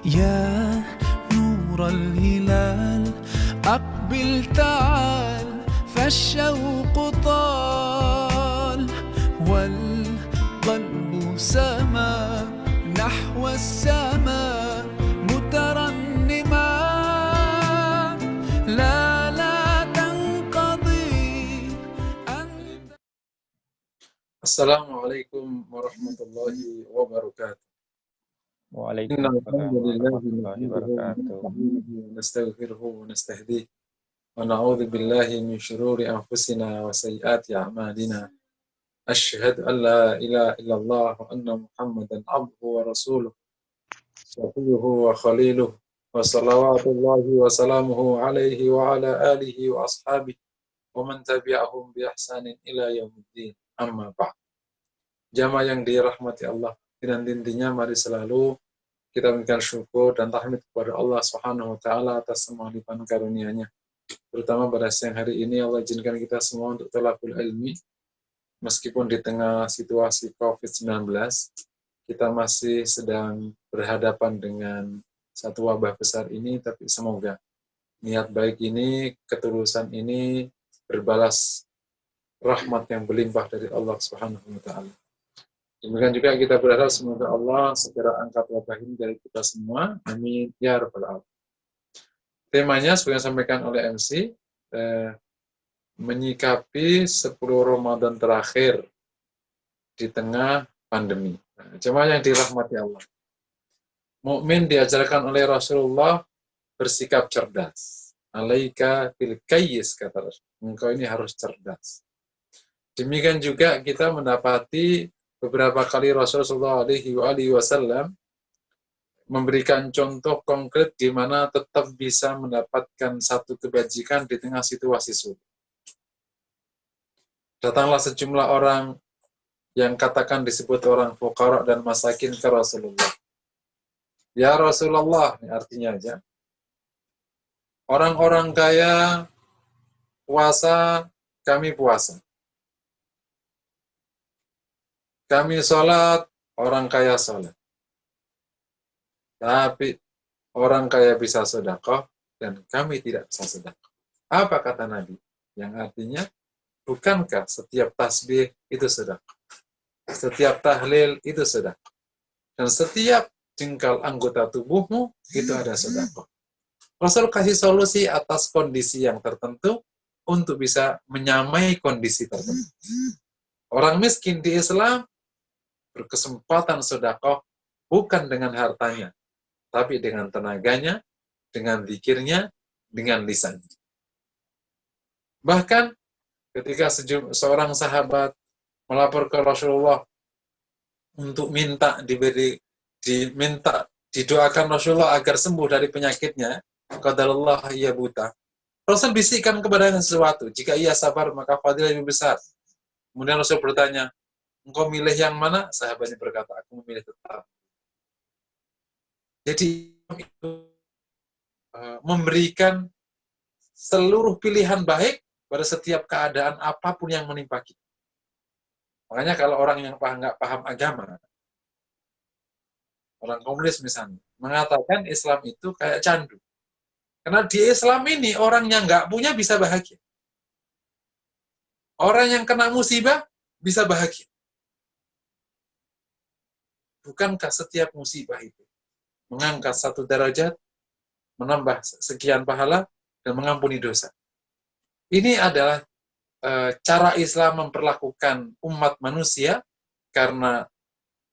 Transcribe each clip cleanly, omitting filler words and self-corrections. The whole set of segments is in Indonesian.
يا نور الهلال أقبل تعال فالشوق طال والقلب سما نحو السماء مترنما لا تنقضي أنت. السلام عليكم ورحمة الله وبركاته. إن الحمد لله نحمده ونستغفره ونستهديه ونعوذ بالله من شرور أنفسنا وسيئات أعمالنا. أشهد أن لا إله إلا الله وأن محمدا عبده ورسوله صفيه وخليله وصلوات الله وسلامه عليه وعلى آله وأصحابه ومن تبعهم بإحسان إلى يوم الدين. Amma ba'd. Jamaah yang dirahmati Allah, dan intinya mari selalu kita memberikan syukur dan tahmid kepada Allah Subhanahu wa taala atas semua limpahan karunia-Nya. Terutama pada siang hari ini Allah izinkan kita semua untuk talabul ilmi. Meskipun di tengah situasi Covid-19, kita masih sedang berhadapan dengan satu wabah besar ini, tapi semoga niat baik ini, ketulusan ini berbalas rahmat yang berlimpah dari Allah Subhanahu wa taala. Demikian juga kita berharap semoga Allah segera angkat wabah ini dari kita semua. Amin ya rabbal alamin. Temanya seperti yang disampaikan oleh MC, menyikapi 10 Ramadan terakhir di tengah pandemi. Jemaah yang dirahmati Allah. Mukmin diajarkan oleh Rasulullah bersikap cerdas. Alaika bil kayyis, kata Rasul. Engkau ini harus cerdas. Demikian juga kita mendapati beberapa kali Rasulullah SAW memberikan contoh konkret di mana tetap bisa mendapatkan satu kebajikan di tengah situasi sulit. Datanglah sejumlah orang yang katakan disebut orang fuqara dan masakin ke Rasulullah. Ya Rasulullah, ini artinya aja. Orang-orang kaya puasa, kami puasa. Kami sholat, orang kaya sholat. Tapi orang kaya bisa sedekah dan kami tidak bisa sedekah. Apa kata Nabi? Yang artinya, bukankah setiap tasbih itu sedekah? Setiap tahlil itu sedekah. Dan setiap jengkal anggota tubuhmu itu ada sedekah. Rasul kasih solusi atas kondisi yang tertentu untuk bisa menyamai kondisi tertentu. Orang miskin di Islam berkesempatan sedekah bukan dengan hartanya, tapi dengan tenaganya, dengan zikirnya, dengan lisannya. Bahkan ketika seorang sahabat melapor ke Rasulullah untuk minta didoakan Rasulullah agar sembuh dari penyakitnya, qadarullah ia buta. Rasul bisikkan kepadanya sesuatu, jika ia sabar maka fadilah lebih besar. Kemudian Rasul bertanya, engkau milih yang mana? Sahabatnya berkata, aku memilih tetap. Jadi itu memberikan seluruh pilihan baik pada setiap keadaan apapun yang menimpa kita. Makanya kalau orang yang nggak paham agama, orang komunis misalnya, mengatakan Islam itu kayak candu. Karena di Islam ini orang yang nggak punya bisa bahagia. Orang yang kena musibah bisa bahagia. Bukankah setiap musibah itu mengangkat satu derajat, menambah sekian pahala, dan mengampuni dosa? Ini adalah cara Islam memperlakukan umat manusia, karena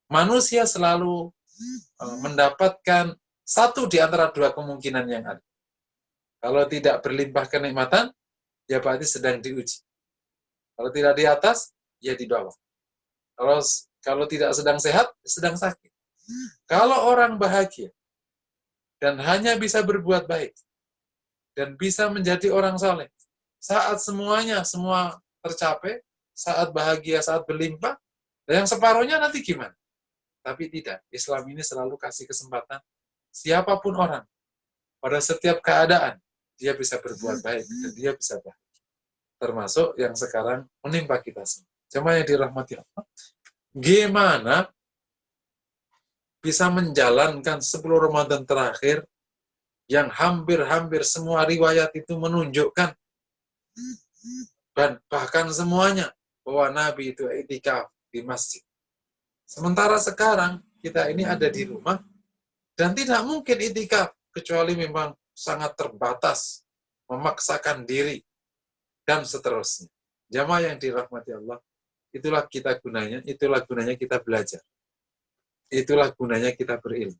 manusia selalu mendapatkan satu di antara dua kemungkinan yang ada. Kalau tidak berlimpah kenikmatan, ya berarti sedang diuji. Kalau tidak di atas, ya di bawah. Kalau tidak sedang sehat, sedang sakit. Kalau orang bahagia dan hanya bisa berbuat baik dan bisa menjadi orang saleh, saat semua tercapai, saat bahagia, saat berlimpah, yang separuhnya nanti gimana? Tapi tidak, Islam ini selalu kasih kesempatan siapapun orang, pada setiap keadaan, dia bisa berbuat baik dan dia bisa bahagia. Termasuk yang sekarang menimpa kita semua. Jemaah yang dirahmati Allah, gimana bisa menjalankan 10 Ramadan terakhir yang hampir-hampir semua riwayat itu menunjukkan, dan bahkan semuanya, bahwa Nabi itu i'tikaf di masjid. Sementara sekarang kita ini ada di rumah dan tidak mungkin i'tikaf kecuali memang sangat terbatas, memaksakan diri, dan seterusnya. Jamaah yang dirahmati Allah, itulah gunanya kita belajar. Itulah gunanya kita berilmu.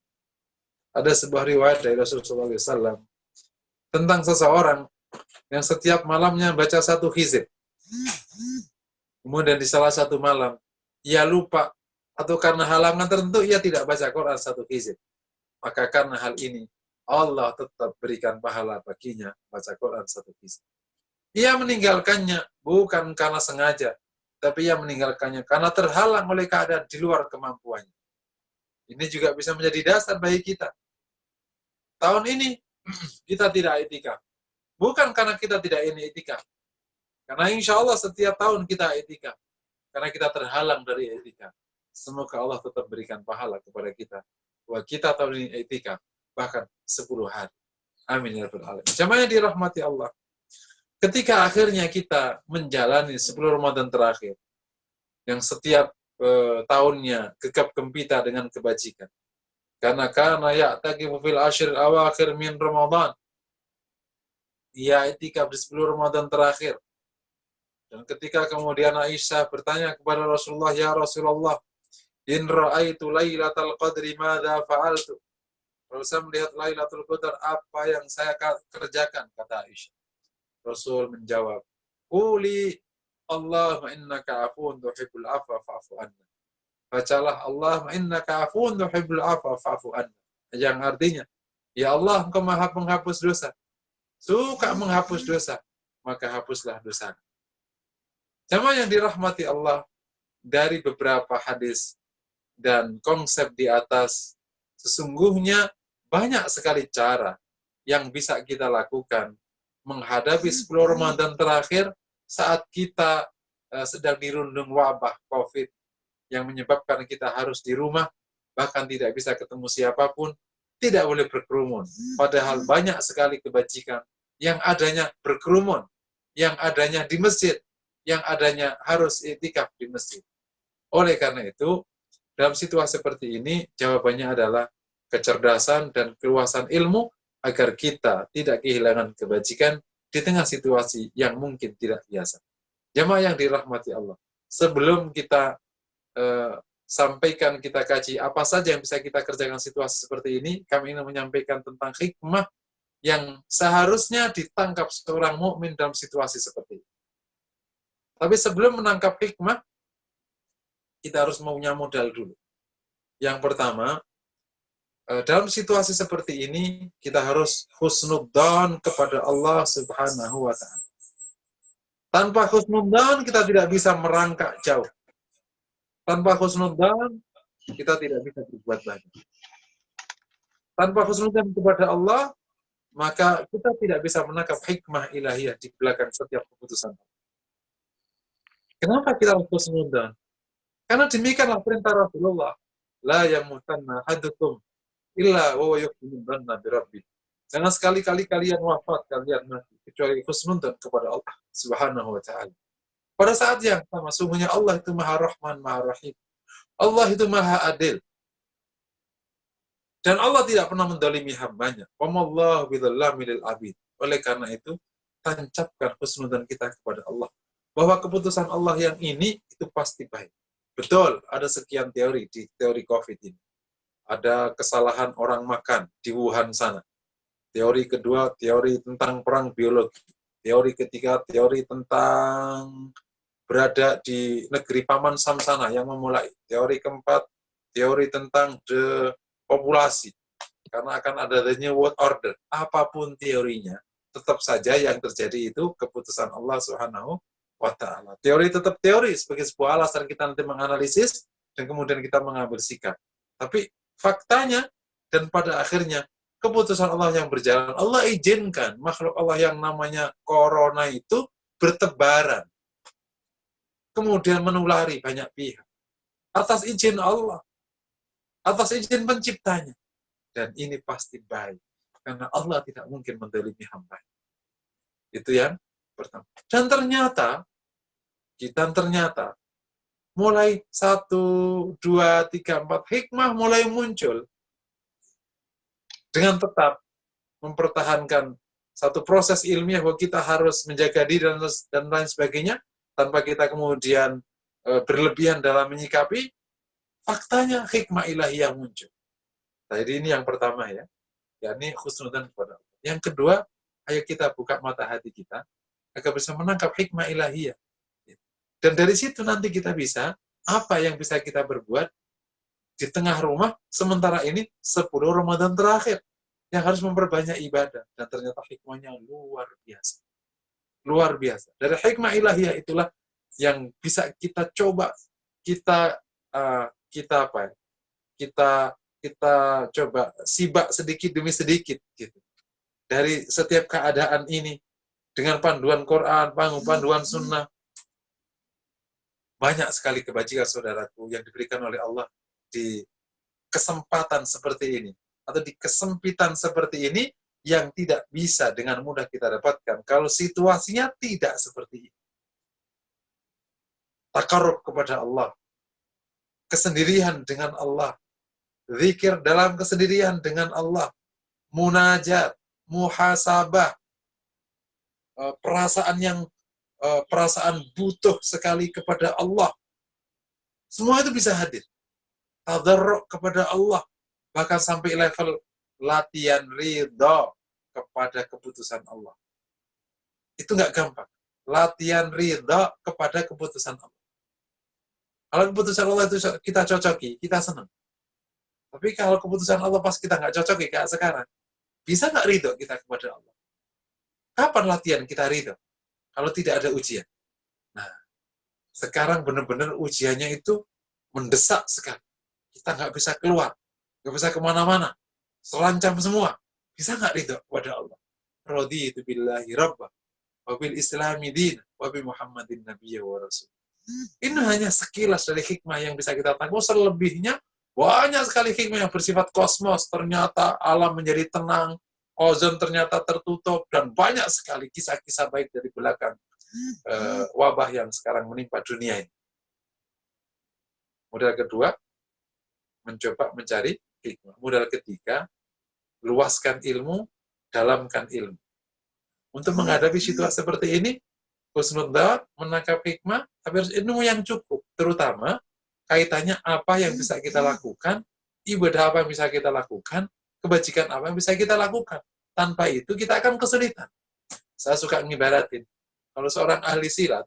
Ada sebuah riwayat dari Rasulullah SAW tentang seseorang yang setiap malamnya baca 1 hizib. Kemudian di salah satu malam, ia lupa, atau karena halangan tertentu, ia tidak baca Quran 1 hizib. Maka karena hal ini, Allah tetap berikan pahala baginya baca Quran 1 hizib. Ia meninggalkannya bukan karena sengaja, tapi ia meninggalkannya karena terhalang oleh keadaan di luar kemampuannya. Ini juga bisa menjadi dasar bagi kita. Tahun ini kita tidak i'tikaf. Bukan karena kita tidak ini i'tikaf. Karena insya Allah setiap tahun kita i'tikaf. Karena kita terhalang dari i'tikaf. Semoga Allah tetap berikan pahala kepada kita. Bahwa kita tahun ini i'tikaf. Bahkan 10 hari. Amin ya rabbal alamin. Jamaah yang dirahmati Allah. Ketika akhirnya kita menjalani 10 Ramadan terakhir. Yang setiap tahunnya gegap gempita dengan kebajikan. Karena ya'takifu fil ashril awakhir min Ramadan. Ia i'tikaf di 10 Ramadan terakhir. Dan ketika kemudian Aisyah bertanya kepada Rasulullah, "Ya Rasulullah, in ra'aitu lailatal qadri madza fa'altu?" Kalau saya melihat Lailatul Qadar, apa yang saya kerjakan, kata Aisyah. Rasul menjawab, "Quli Allahumma innaka afuwun tuhibbul afwa fa'fu anna." Bacalah, Allahumma innaka afuwun tuhibbul afwa fa'fu anna. Yang artinya, ya Allah, Engkau Maha penghapus dosa. Suka menghapus dosa, maka hapuslah dosa. Jamaah yang dirahmati Allah, dari beberapa hadis dan konsep di atas, sesungguhnya banyak sekali cara yang bisa kita lakukan menghadapi 10 Ramadan terakhir saat kita sedang dirundung wabah COVID yang menyebabkan kita harus di rumah, bahkan tidak bisa ketemu siapapun, tidak boleh berkerumun. Padahal banyak sekali kebajikan yang adanya berkerumun, yang adanya di masjid, yang adanya harus i'tikaf di masjid. Oleh karena itu, dalam situasi seperti ini, jawabannya adalah kecerdasan dan keluasan ilmu agar kita tidak kehilangan kebajikan di tengah situasi yang mungkin tidak biasa. Jamaah yang dirahmati Allah, sebelum kita sampaikan, kita kaji apa saja yang bisa kita kerjakan situasi seperti ini, kami ingin menyampaikan tentang hikmah yang seharusnya ditangkap seorang mukmin dalam situasi seperti ini. Tapi sebelum menangkap hikmah, kita harus punya modal dulu. Yang pertama, dalam situasi seperti ini, kita harus husnudzan kepada Allah Subhanahu wa Ta'ala. Tanpa husnudzan, kita tidak bisa merangkak jauh. Tanpa husnudzan, kita tidak bisa berbuat banyak. Tanpa husnudzan kepada Allah, maka kita tidak bisa menangkap hikmah ilahiyah di belakang setiap keputusan. Kenapa kita harus husnudzan? Karena demikianlah perintah Rasulullah. La yamutanna hadukum illa wa yuhsinu dhanna bi rabbih. Jangan sekali-kali kalian wafat, kalian mati, kecuali husnudzan kepada Allah Subhanahu wa Ta'ala. Pada saat yang sama, sungguhnya Allah itu Maha Rahman, Maha Rahim. Allah itu Maha Adil. Dan Allah tidak pernah mendolimi hambanya. Wa mallahu bidzallami lil abid. Oleh karena itu, tancapkan husnudzan kita kepada Allah. Bahwa keputusan Allah yang ini itu pasti baik. Betul, ada sekian teori di teori COVID ini. Ada kesalahan orang makan di Wuhan sana. Teori kedua, teori tentang perang biologi. Teori ketiga, teori tentang berada di negeri Paman Sam sana yang memulai. Teori keempat, teori tentang depopulasi. Karena akan ada the new world order. Apapun teorinya, tetap saja yang terjadi itu keputusan Allah Subhanahu wa Ta'ala. Teori tetap teori sebagai sebuah alasan kita nanti menganalisis dan kemudian kita mengambil sikap. Tapi faktanya dan pada akhirnya keputusan Allah yang berjalan. Allah izinkan makhluk Allah yang namanya corona itu bertebaran. Kemudian menulari banyak pihak. Atas izin Allah. atas izin penciptanya. Dan ini pasti baik. Karena Allah tidak mungkin menzalimi hamba. Itu yang pertama. Dan ternyata, mulai 1, 2, 3, 4, hikmah mulai muncul. Dengan tetap mempertahankan satu proses ilmiah bahwa kita harus menjaga diri dan lain sebagainya, tanpa kita kemudian berlebihan dalam menyikapi, faktanya hikmah ilahiyah muncul. Jadi ini yang pertama ya, yakni husnudzan kepada Allah. Yang kedua, ayo kita buka mata hati kita agar bisa menangkap hikmah ilahiyah. Dan dari situ nanti kita bisa, apa yang bisa kita berbuat di tengah rumah, sementara ini 10 Ramadan terakhir, yang harus memperbanyak ibadah. Dan ternyata hikmahnya luar biasa. Luar biasa. Dari hikmah ilahiyah itulah yang bisa kita coba, kita coba sibak sedikit demi sedikit gitu. Dari setiap keadaan ini dengan panduan Quran, panduan sunnah, banyak sekali kebajikan saudaraku yang diberikan oleh Allah di kesempatan seperti ini atau di kesempitan seperti ini yang tidak bisa dengan mudah kita dapatkan kalau situasinya tidak seperti ini. Takarrub kepada Allah, kesendirian dengan Allah, zikir dalam kesendirian dengan Allah, munajat, muhasabah, perasaan butuh sekali kepada Allah. Semua itu bisa hadir. Tadarruk kepada Allah, bahkan sampai level latihan ridha kepada keputusan Allah. Itu nggak gampang. Latihan ridha kepada keputusan Allah. Kalau keputusan Allah itu kita cocoki, kita senang. Tapi kalau keputusan Allah pas kita nggak cocoki kayak sekarang, bisa nggak ridho kita kepada Allah? Kapan latihan kita ridho? Kalau tidak ada ujian. Nah, sekarang benar-benar ujiannya itu mendesak sekali. Kita nggak bisa keluar, nggak bisa kemana-mana, serancam semua. Bisa nggak ridho kepada Allah? Raditu billahi rabbah, wa bil islami din, wa bi Muhammadin nabiyya wa rasul. Ini hanya sekilas dari hikmah yang bisa kita tanggung. Selebihnya banyak sekali hikmah yang bersifat kosmos. Ternyata alam menjadi tenang, ozon ternyata tertutup, dan banyak sekali kisah-kisah baik dari belakang wabah yang sekarang menimpa dunia ini. Modal kedua, mencoba mencari hikmah. Modal ketiga, luaskan ilmu, dalamkan ilmu. Untuk menghadapi situasi seperti ini, husnudzan, menangkap hikmah, tapi harus ilmu yang cukup. Terutama, kaitannya apa yang bisa kita lakukan, ibadah apa yang bisa kita lakukan, kebajikan apa yang bisa kita lakukan. Tanpa itu, kita akan kesulitan. Saya suka ngibaratin. Kalau seorang ahli silat,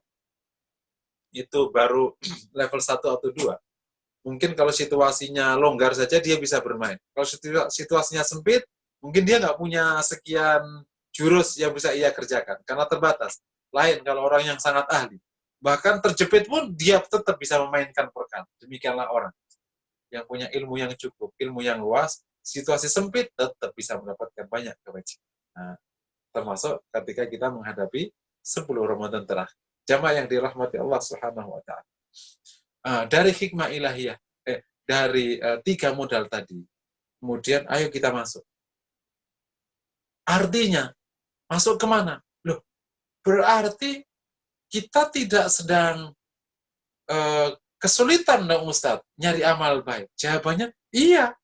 itu baru level 1 atau 2, mungkin kalau situasinya longgar saja, dia bisa bermain. Kalau situasinya sempit, mungkin dia nggak punya sekian jurus yang bisa ia kerjakan, karena terbatas. Lain kalau orang yang sangat ahli. Bahkan terjepit pun, dia tetap bisa memainkan perkara. Demikianlah orang yang punya ilmu yang cukup, ilmu yang luas, situasi sempit, tetap bisa mendapatkan banyak kebajikan. Nah, termasuk ketika kita menghadapi 10 Ramadan terakhir. Jamaah yang dirahmati Allah Subhanahu wa Ta'ala. Dari hikmah ilahiyah, dari 3 modal tadi, kemudian ayo kita masuk. Artinya, masuk kemana? Loh, berarti kita tidak sedang kesulitan dong Ustadz, nyari amal baik. Jawabannya, iya.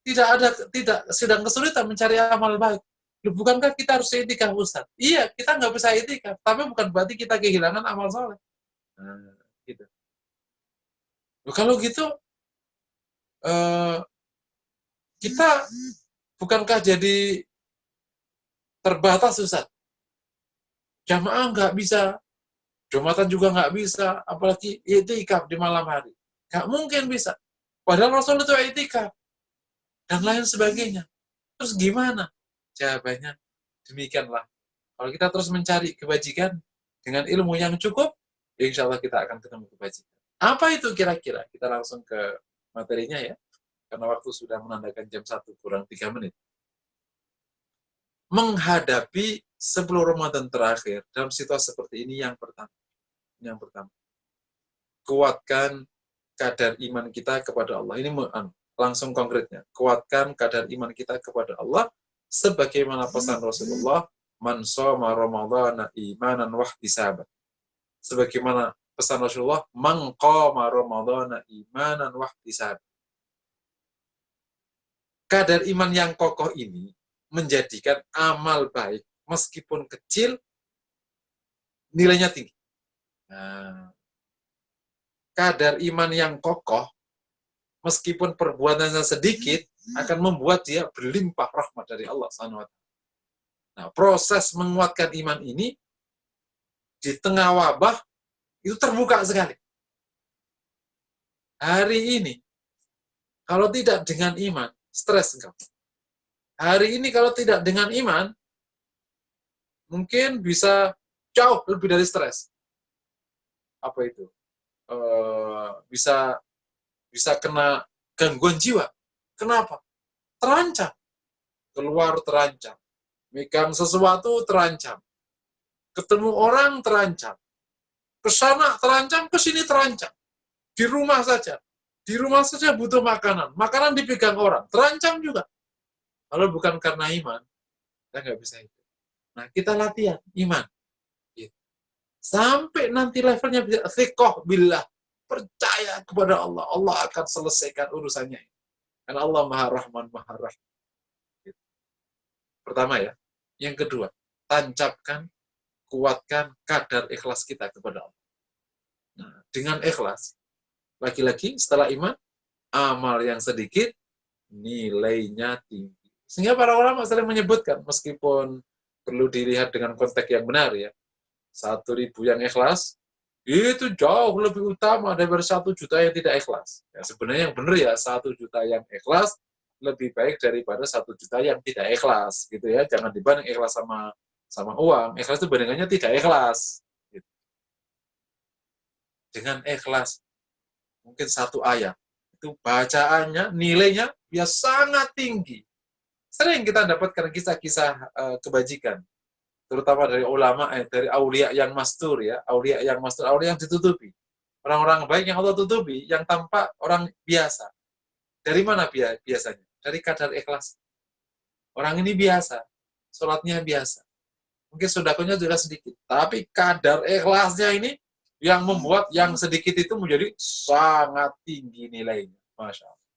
Tidak sedang kesulitan mencari amal baik. Loh, bukankah kita harus i'tikaf Ustadz? Iya, kita nggak bisa i'tikaf, tapi bukan berarti kita kehilangan amal soleh. Nah, gitu. Loh, kalau gitu, kita bukankah jadi terbatas Ustadz? Jamaah nggak bisa, Jumatan juga nggak bisa, apalagi i'tikaf di malam hari. Nggak mungkin bisa. Padahal Rasul itu i'tikaf. Dan lain sebagainya. Terus gimana? Jawabannya, demikianlah. Kalau kita terus mencari kebajikan dengan ilmu yang cukup, ya insya Allah kita akan ketemu kebajikan. Apa itu kira-kira? Kita langsung ke materinya ya. Karena waktu sudah menandakan jam 1 kurang 3 menit. Menghadapi 10 Ramadan terakhir dalam situasi seperti ini yang pertama. Kuatkan kadar iman kita kepada Allah. Ini langsung konkretnya. Kuatkan kadar iman kita kepada Allah sebagaimana pesan Rasulullah, man shoma ramadhana imanan wahtisaban. Sebagaimana pesan Rasulullah, man qama ramadhana imanan wahtisaban. Kadar iman yang kokoh ini menjadikan amal baik meskipun kecil nilainya tinggi. Nah, kadar iman yang kokoh meskipun perbuatannya sedikit akan membuat dia berlimpah rahmat dari Allah SWT. Nah, proses menguatkan iman ini di tengah wabah itu terbuka sekali. Hari ini kalau tidak dengan iman, stres engkau. Hari ini kalau tidak dengan iman, mungkin bisa jauh lebih dari stres. Apa itu? Bisa kena gangguan jiwa. Kenapa? Terancam. Keluar terancam. Megang sesuatu terancam. Ketemu orang terancam. Kesana terancam, kesini terancam. Di rumah saja. Di rumah saja butuh makanan. Makanan dipegang orang. Terancam juga. Kalau bukan karena iman, kita nggak bisa itu. Nah, kita latihan iman. Sampai nanti levelnya bisa thiqah billah. Percaya kepada Allah. Allah akan selesaikan urusannya. Karena Allah Maha Rahman, Maha Rahim. Pertama ya. Yang kedua, tancapkan, kuatkan kadar ikhlas kita kepada Allah. Nah, dengan ikhlas, lagi-lagi setelah iman, amal yang sedikit, nilainya tinggi. Sehingga para ulama sering menyebutkan, meskipun perlu dilihat dengan konteks yang benar ya, 1.000 yang ikhlas, itu jauh lebih utama daripada 1 juta yang tidak ikhlas. Ya, sebenarnya yang benar ya 1 juta yang ikhlas lebih baik daripada 1 juta yang tidak ikhlas, gitu ya. Jangan dibanding ikhlas sama uang. Ikhlas itu bandingannya tidak ikhlas. Gitu. Dengan ikhlas, mungkin 1 ayat itu bacaannya, nilainya ya sangat tinggi. Sering kita dapatkan kisah-kisah kebajikan, terutama dari ulama, dari aulia yang mastur ya, aulia yang ditutupi. Orang-orang baik yang Allah tutupi, yang tampak orang biasa. Dari mana biasanya? Dari kadar ikhlas. Orang ini biasa, sholatnya biasa. Mungkin sedekahnya juga sedikit, tapi kadar ikhlasnya ini yang membuat yang sedikit itu menjadi sangat tinggi nilainya. Masya Allah.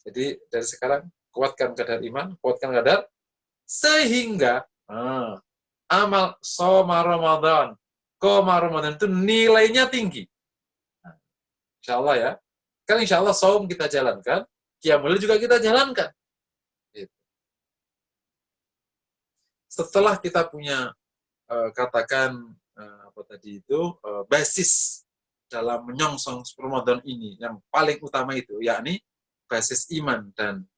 Jadi dari sekarang, kuatkan kadar iman, kuatkan kadar, sehingga amal shoma Ramadan, qoma Ramadan itu nilainya tinggi. Nah, insya Allah ya. Kan insya Allah saum kita jalankan, qiyamul juga kita jalankan. Gitu. Setelah kita punya katakan apa tadi itu basis dalam menyongsong Ramadan ini yang paling utama itu, yakni basis iman dan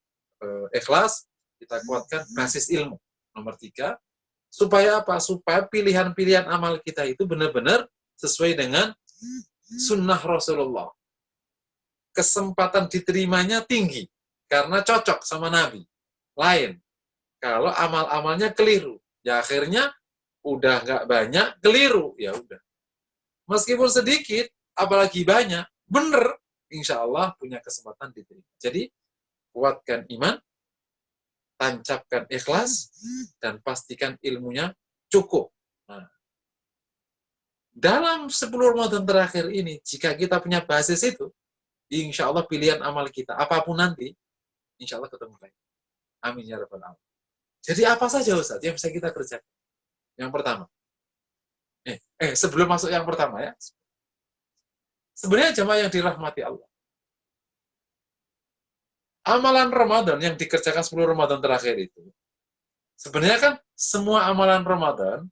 ikhlas, kita kuatkan basis ilmu. Nomor 3, supaya apa? Supaya pilihan-pilihan amal kita itu benar-benar sesuai dengan sunnah Rasulullah. Kesempatan diterimanya tinggi, karena cocok sama Nabi. Lain, kalau amal-amalnya keliru, ya akhirnya udah nggak banyak, keliru, ya udah. Meskipun sedikit, apalagi banyak, bener, insya Allah punya kesempatan diterima. Jadi, kuatkan iman, tancapkan ikhlas, dan pastikan ilmunya cukup. Nah, dalam 10 Ramadan terakhir ini, jika kita punya basis itu, insya Allah pilihan amal kita, apapun nanti, insya Allah ketemu lagi. Amin ya rabbal alamin. Jadi apa saja Ustaz yang bisa kita kerjakan? Yang pertama, sebelum masuk yang pertama ya, sebenarnya jamaah yang dirahmati Allah, amalan Ramadan yang dikerjakan 10 Ramadan terakhir itu, sebenarnya kan semua amalan Ramadan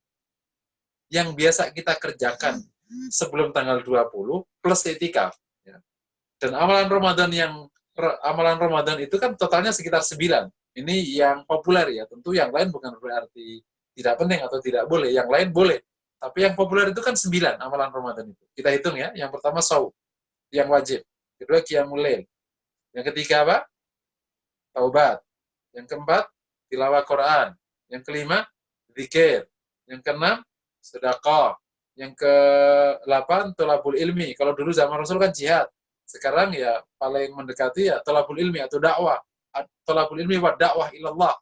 yang biasa kita kerjakan sebelum tanggal 20 plus itikaf. Ya. Dan amalan Ramadan itu kan totalnya sekitar 9. Ini yang populer ya, tentu yang lain bukan berarti tidak penting atau tidak boleh, yang lain boleh. Tapi yang populer itu kan 9 amalan Ramadan itu. Kita hitung ya, yang pertama shaum, yang wajib. Kedua qiyamul lail. Yang ketiga apa? Taubat. Yang keempat, tilawah Quran. Yang kelima, zikir. Yang keenam, sedekah. Yang ke-8, thalabul ilmi. Kalau dulu zaman Rasul kan jihad. Sekarang ya paling mendekati ya thalabul ilmi atau dakwah. Thalabul ilmi wa dakwah ilallah.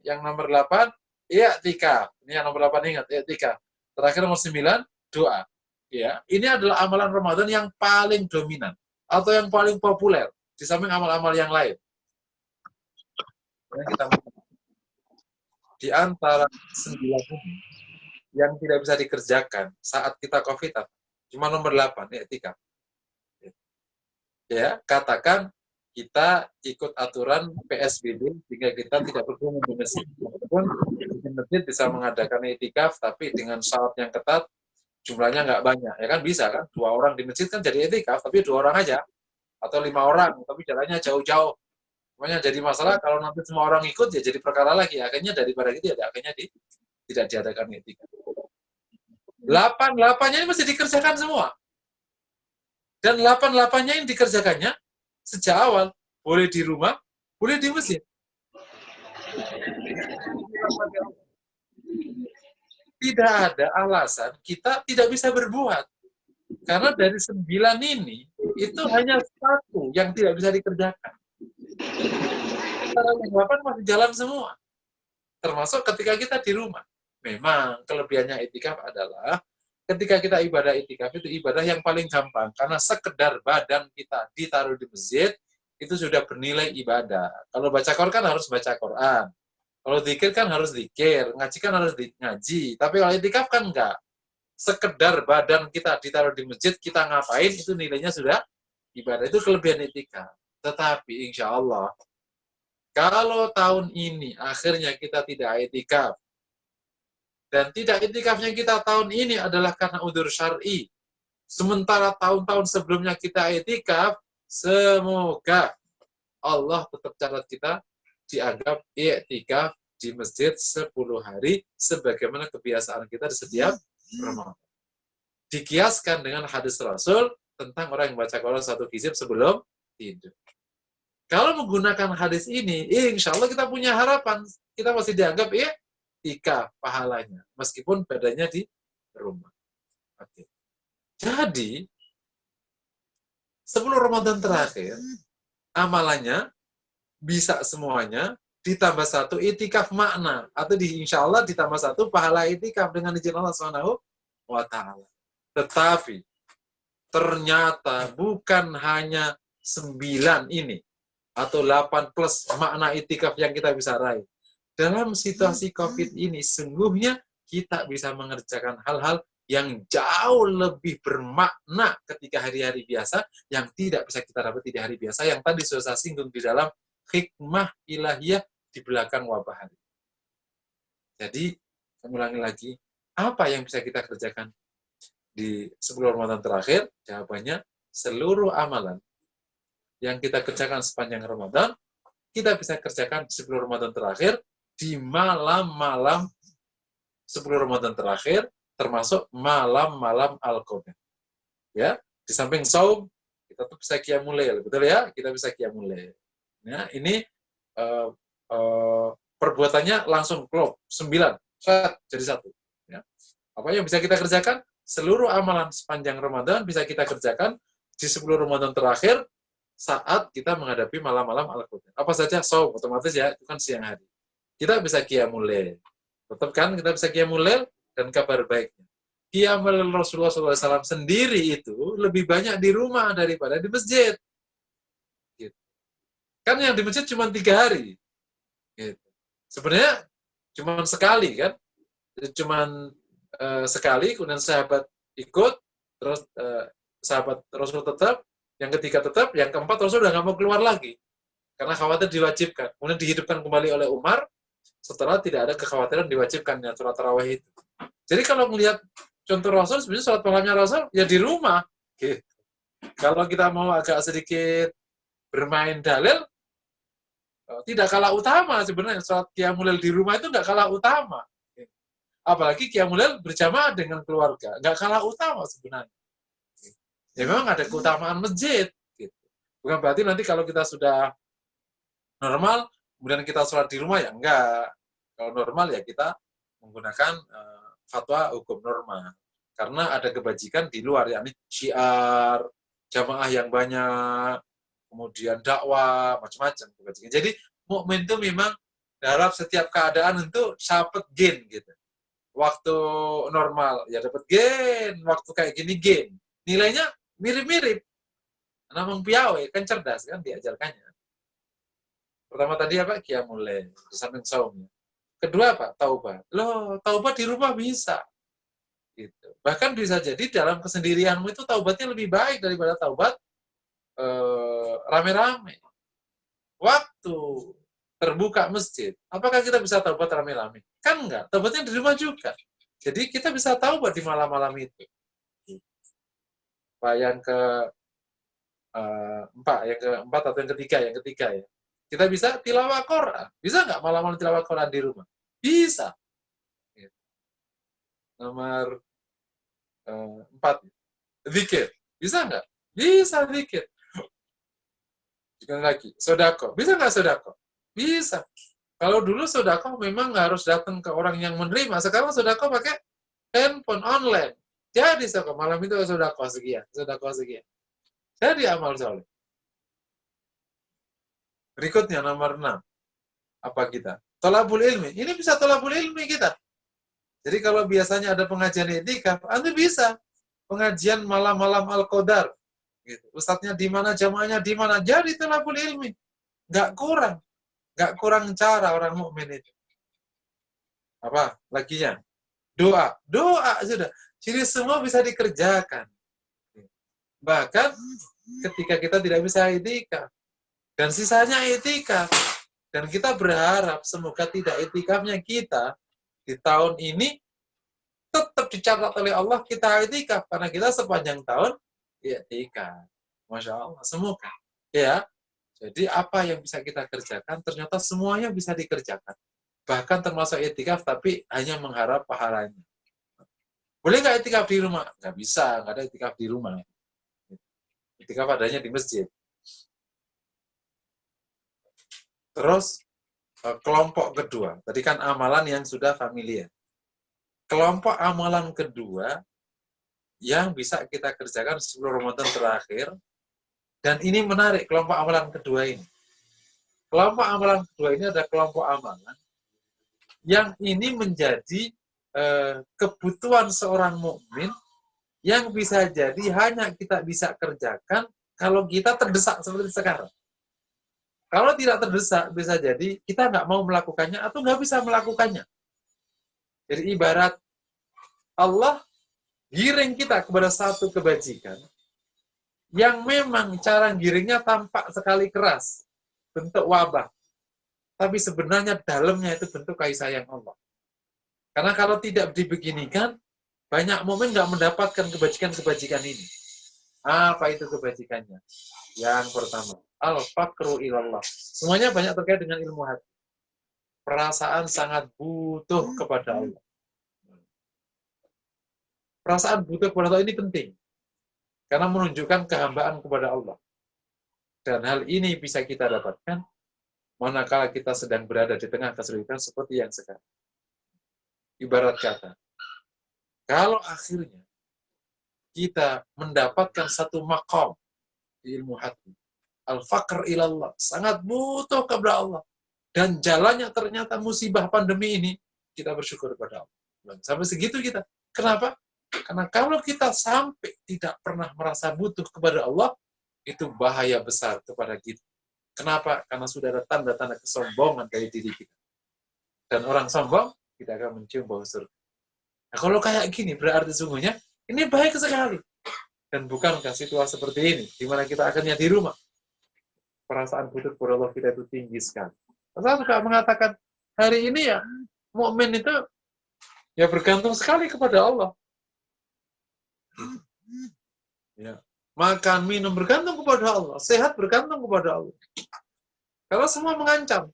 Yang nomor 8, i'tikaf. Ini yang nomor 8 ingat, i'tikaf. Terakhir nomor 9, doa. Ya, ini adalah amalan Ramadan yang paling dominan atau yang paling populer di samping amal-amal yang lain. Yang kita di antara 9 ini yang tidak bisa dikerjakan saat kita COVID cuma nomor 8, i'tikaf. Ya, katakan kita ikut aturan PSBB sehingga kita tidak perlu di masjid. Walaupun di masjid bisa mengadakan i'tikaf tapi dengan syarat yang ketat, jumlahnya nggak banyak. Ya kan bisa kan, 2 orang di masjid kan jadi i'tikaf tapi 2 orang aja atau 5 orang tapi jalannya jauh-jauh. Makanya jadi masalah kalau nanti semua orang ikut ya jadi perkara lagi. Akhirnya daripada gitu ya akhirnya tidak diadakan i'tikaf. 8-8-nya ini mesti dikerjakan semua. Dan 8-8-nya ini dikerjakannya sejak awal. Boleh di rumah, boleh di masjid. Tidak ada alasan kita tidak bisa berbuat. Karena dari 9 ini, itu hanya 1 yang tidak bisa dikerjakan. Antara yang 8 masih jalan semua. Termasuk ketika kita di rumah. Memang kelebihannya i'tikaf adalah ketika kita ibadah i'tikaf itu ibadah yang paling gampang. Karena sekedar badan kita ditaruh di masjid, itu sudah bernilai ibadah. Kalau baca Quran kan harus baca Quran. Kalau zikir kan harus zikir, ngaji kan harus ngaji. Tapi kalau i'tikaf kan enggak. Sekedar badan kita ditaruh di masjid, kita ngapain, itu nilainya sudah ibadah. Itu kelebihan i'tikaf. Tetapi insya Allah, kalau tahun ini akhirnya kita tidak i'tikaf, dan tidak i'tikafnya kita tahun ini adalah karena udzur syar'i, sementara tahun-tahun sebelumnya kita i'tikaf, semoga Allah tetap catat kita dianggap i'tikaf di masjid 10 hari sebagaimana kebiasaan kita di setiap Ramadan. Dikiaskan dengan hadis Rasul tentang orang yang baca Quran 1 hizib sebelum tidur. Kalau menggunakan hadis ini, insya Allah kita punya harapan. Kita masih dianggap i'tikaf pahalanya, meskipun badannya di rumah. Oke. Jadi, 10 Ramadan terakhir, amalannya bisa semuanya, ditambah 1 i'tikaf makna, atau insya Allah ditambah 1 pahala i'tikaf dengan izin Allah SWT. Tetapi, ternyata bukan hanya 9 ini, atau 8 plus makna i'tikaf yang kita bisa raih. Dalam situasi COVID ini, sungguhnya kita bisa mengerjakan hal-hal yang jauh lebih bermakna ketika hari-hari biasa, yang tidak bisa kita dapat di hari biasa, yang tadi sudah saya singgung di dalam hikmah ilahiyah di belakang wabah hari. Jadi, saya ulangi lagi, apa yang bisa kita kerjakan di 10 Ramadan terakhir? Jawabannya, seluruh amalan yang kita kerjakan sepanjang Ramadan, kita bisa kerjakan di 10 Ramadan terakhir, di malam-malam 10 Ramadan terakhir, termasuk malam-malam Al-Qadar. Ya, di samping saum, kita tuh bisa qiyamul lail, betul ya? Kita bisa qiyamul lail. Ya, ini perbuatannya langsung klop, 9, jadi 1. Ya. Apa yang bisa kita kerjakan? Seluruh amalan sepanjang Ramadan bisa kita kerjakan di 10 Ramadan terakhir saat kita menghadapi malam-malam Al-Qadar. Apa saja? Saum, otomatis ya, itu kan siang hari. Kita bisa qiyamul lail. Tetap kan kita bisa qiyamul lail, dan kabar baiknya, qiyamul lail Rasulullah SAW sendiri itu lebih banyak di rumah daripada di masjid. Gitu. Kan yang di masjid cuma 3 hari. Gitu. Sebenarnya cuma sekali kan, cuma sekali, kemudian sahabat ikut, terus sahabat Rasul tetap, yang ketiga tetap, yang keempat Rasul udah nggak mau keluar lagi, karena khawatir diwajibkan. Kemudian dihidupkan kembali oleh Umar, setelah tidak ada kekhawatiran diwajibkannya sholat tarawih itu. Jadi kalau melihat contoh Rasul, sebenarnya sholat malamnya Rasul, ya di rumah. Gitu. Kalau kita mau agak sedikit bermain dalil, tidak kalah utama sebenarnya. Sholat qiyamul lail di rumah itu nggak kalah utama. Apalagi qiyamul lail berjamaah dengan keluarga. Nggak kalah utama sebenarnya. Ya memang ada keutamaan masjid. Gitu. Bukan berarti nanti kalau kita sudah normal, kemudian kita sholat di rumah, ya enggak. Kalau normal ya kita menggunakan fatwa hukum normal. Karena ada kebajikan di luar, yakni syiar, jamaah yang banyak, kemudian dakwah, macam-macam. Jadi mukmin itu memang dalam setiap keadaan untuk dapat gain gitu. Waktu normal ya dapat gain, waktu kayak gini gain. Nilainya mirip-mirip. Namang piawe kan cerdas kan diajarkannya. Pertama tadi apa? Qiyamul lail, di samping saumnya. Kedua apa? Taubat. Loh, taubat di rumah bisa. Gitu. Bahkan bisa jadi dalam kesendirianmu itu taubatnya lebih baik daripada taubat rame-rame. Waktu terbuka masjid, apakah kita bisa taubat rame-rame? Kan enggak, taubatnya di rumah juga. Jadi kita bisa taubat di malam-malam itu. Yang keempat atau yang ketiga ya. Kita bisa tilawah Quran. Bisa nggak malam-malam tilawah Quran di rumah? Bisa. Nomor 4. Zikir. Bisa nggak? Bisa zikir. Sekali lagi, sodako. Bisa nggak sodako? Bisa. Kalau dulu sodako memang harus datang ke orang yang menerima. Sekarang sodako pakai handphone online. Jadi malam itu sodako sekian. Jadi amal soleh. Berikutnya nomor 6. Apa kita? Tolabul ilmi. Ini bisa tolabul ilmi kita. Jadi kalau biasanya ada pengajian i'tikaf, Anda bisa pengajian malam-malam Al-Qadar. Gitu. Ustadznya di mana, jamaahnya di mana. Jadi tolabul ilmi. Nggak kurang cara orang mukmin itu. Apa? Laginya? Doa sudah. Jadi semua bisa dikerjakan. Bahkan ketika kita tidak bisa i'tikaf dan sisanya i'tikaf, dan kita berharap semoga tidak i'tikafnya kita di tahun ini tetap dicatat oleh Allah kita i'tikaf karena kita sepanjang tahun i'tikaf. Masya Allah, semoga ya. Jadi apa yang bisa kita kerjakan ternyata semuanya bisa dikerjakan. Bahkan termasuk i'tikaf tapi hanya mengharap pahalanya. Boleh nggak i'tikaf di rumah? Nggak bisa, nggak ada i'tikaf di rumah. I'tikaf adanya di masjid. Terus kelompok kedua, tadi kan amalan yang sudah familiar. Kelompok amalan kedua yang bisa kita kerjakan sebelum Ramadan terakhir, dan ini menarik kelompok amalan kedua ini. Kelompok amalan kedua ini ada kelompok amalan yang ini menjadi kebutuhan seorang mukmin yang bisa jadi hanya kita bisa kerjakan kalau kita terdesak seperti sekarang. Kalau tidak terdesak, bisa jadi kita nggak mau melakukannya atau nggak bisa melakukannya. Jadi ibarat Allah giring kita kepada satu kebajikan yang memang cara giringnya tampak sekali keras, bentuk wabah. Tapi sebenarnya dalamnya itu bentuk kasih sayang Allah. Karena kalau tidak dibeginikan, banyak mukmin nggak mendapatkan kebajikan-kebajikan ini. Apa itu kebajikannya? Yang pertama, al-faqru ilallah. Semuanya banyak terkait dengan ilmu hati. Perasaan sangat butuh kepada Allah. Perasaan butuh kepada Allah ini penting. Karena menunjukkan kehambaan kepada Allah. Dan hal ini bisa kita dapatkan manakala kita sedang berada di tengah kesulitan seperti yang sekarang. Ibarat kata, kalau akhirnya kita mendapatkan satu maqam di ilmu hati, al-faqr ilallah, sangat butuh kepada Allah, dan jalannya ternyata musibah pandemi ini, kita bersyukur kepada Allah. Sampai segitu kita. Kenapa? Karena kalau kita sampai tidak pernah merasa butuh kepada Allah, itu bahaya besar kepada kita. Kenapa? Karena sudah ada tanda-tanda kesombongan dari diri kita. Dan orang sombong tidak akan mencium bau surga. Nah, kalau kayak gini, berarti sungguhnya ini baik sekali. Dan bukankah situasi seperti ini, di mana kita akhirnya di rumah, perasaan butuh kepada Allah kita itu tinggi sekali. Saya juga mengatakan, hari ini ya, mukmin itu ya bergantung sekali kepada Allah. Ya. Makan, minum bergantung kepada Allah. Sehat bergantung kepada Allah. Kalau semua mengancam,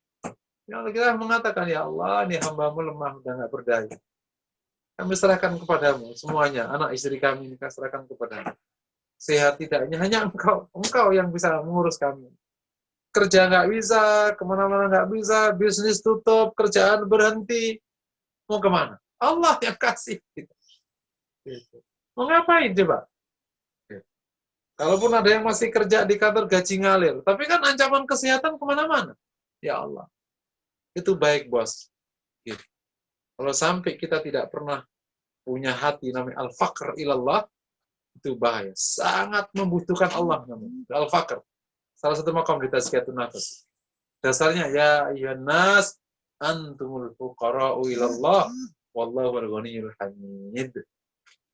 ya kita mengatakan, ya Allah, ini hamba-Mu lemah dan nggak berdaya. Kami serahkan kepadamu semuanya, anak istri kami ini serahkan kepadamu. Sehat tidaknya hanya engkau yang bisa mengurus kami. Kerja nggak bisa, kemana-mana nggak bisa, bisnis tutup, kerjaan berhenti, mau kemana? Allah yang kasih. Mau ngapain coba? Kalaupun ada yang masih kerja di kantor gaji ngalir, tapi kan ancaman kesehatan kemana-mana. Ya Allah, itu baik bos. Gitu. Kalau sampai kita tidak pernah punya hati namanya al-faqr ilallah, itu bahaya. Sangat membutuhkan Allah namanya. Al-faqr. Salah satu makam di tazkiyatun nafas. Dasarnya ya ayyuhan nas antumul fuqara'u ilallah wallahu al-ghaniyyul hamid.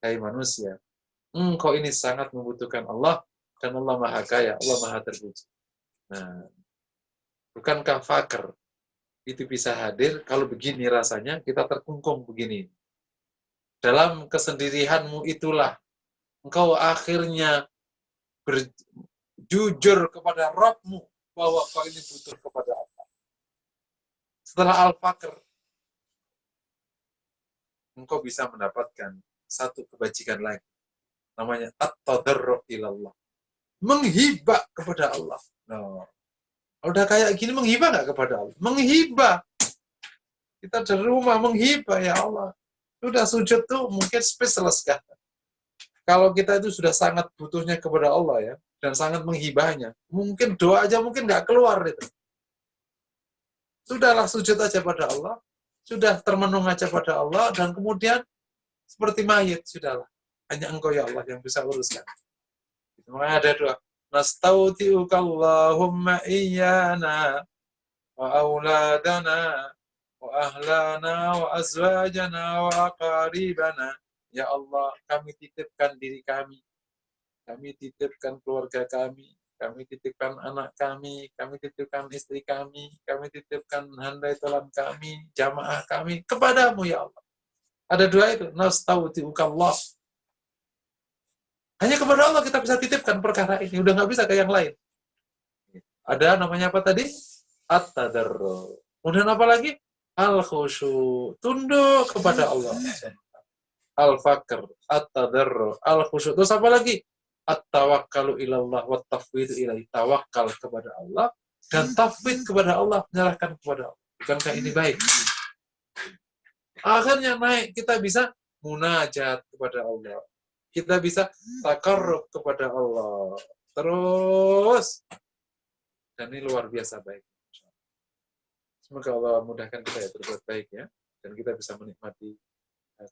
Hai manusia, engkau ini sangat membutuhkan Allah dan Allah Maha Kaya, Allah Maha Terpuji. Nah, bukankah fakir itu bisa hadir kalau begini rasanya kita terkungkung begini. Dalam kesendirianmu itulah engkau akhirnya jujur kepada Rabb-mu bahwa kau ini butuh kepada Allah. Setelah al-fakir, engkau bisa mendapatkan satu kebajikan lagi. Namanya at-tadarru ilallah. Menghibah kepada Allah. Nah, udah kayak gini menghibah nggak kepada Allah? Menghibah. Kita dari rumah menghibah, ya Allah. Sudah sujud tuh mungkin spesialis kan. Kalau kita itu sudah sangat butuhnya kepada Allah ya, dan sangat menghibahnya, mungkin doa aja mungkin nggak keluar itu. Sudahlah sujud aja pada Allah, sudah termenung aja pada Allah, dan kemudian seperti mayit, sudahlah. Hanya Engkau ya Allah yang bisa uruskan. Makanya ada doa. Nastauti'uka Allahumma iyana wa auladana wa ahlana wa azwajana wa aqaribana. Ya Allah, kami titipkan diri kami titipkan keluarga kami titipkan anak kami titipkan istri kami titipkan handai tolan kami, jamaah kami kepadamu ya Allah. Ada doa itu, nastauti'uka Allah. Hanya kepada Allah kita bisa titipkan perkara ini, udah nggak bisa ke yang lain. Ada namanya apa tadi? At-tadarru. Kemudian apa lagi? Al-khusyu. Tunduk kepada Allah. Al-fakr, at-tadarru, al-khusyu. Terus apa lagi? At-tawakkalu ilallah wa tafwid ilaihi. Tawakal kepada Allah dan tafwid kepada Allah, menyerahkan kepada Allah. Bukankah ini baik? Akhirnya naik, kita bisa munajat kepada Allah. Kita bisa takarrub kepada Allah. Terus. Dan ini luar biasa baik. Semoga Allah mudahkan kita ya berbuat baik ya. Dan kita bisa menikmati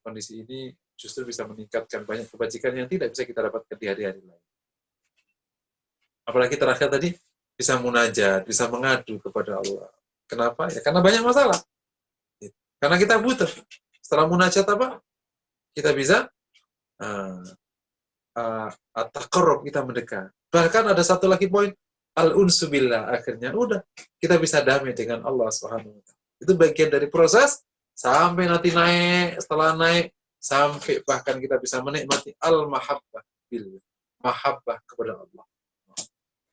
kondisi ini, justru bisa meningkatkan banyak kebajikan yang tidak bisa kita dapatkan di hari-hari lain. Apalagi terakhir tadi, bisa munajat, bisa mengadu kepada Allah. Kenapa? Ya karena banyak masalah. Karena kita butuh. Setelah munajat apa? Kita bisa at-taqarrub, kita mendekat. Bahkan ada satu lagi poin, al-unsu billah, akhirnya udah kita bisa damai dengan Allah Subhanahu wa taala. Itu bagian dari proses sampai nanti naik, setelah naik sampai bahkan kita bisa menikmati al-mahabbah billah, mahabbah kepada Allah.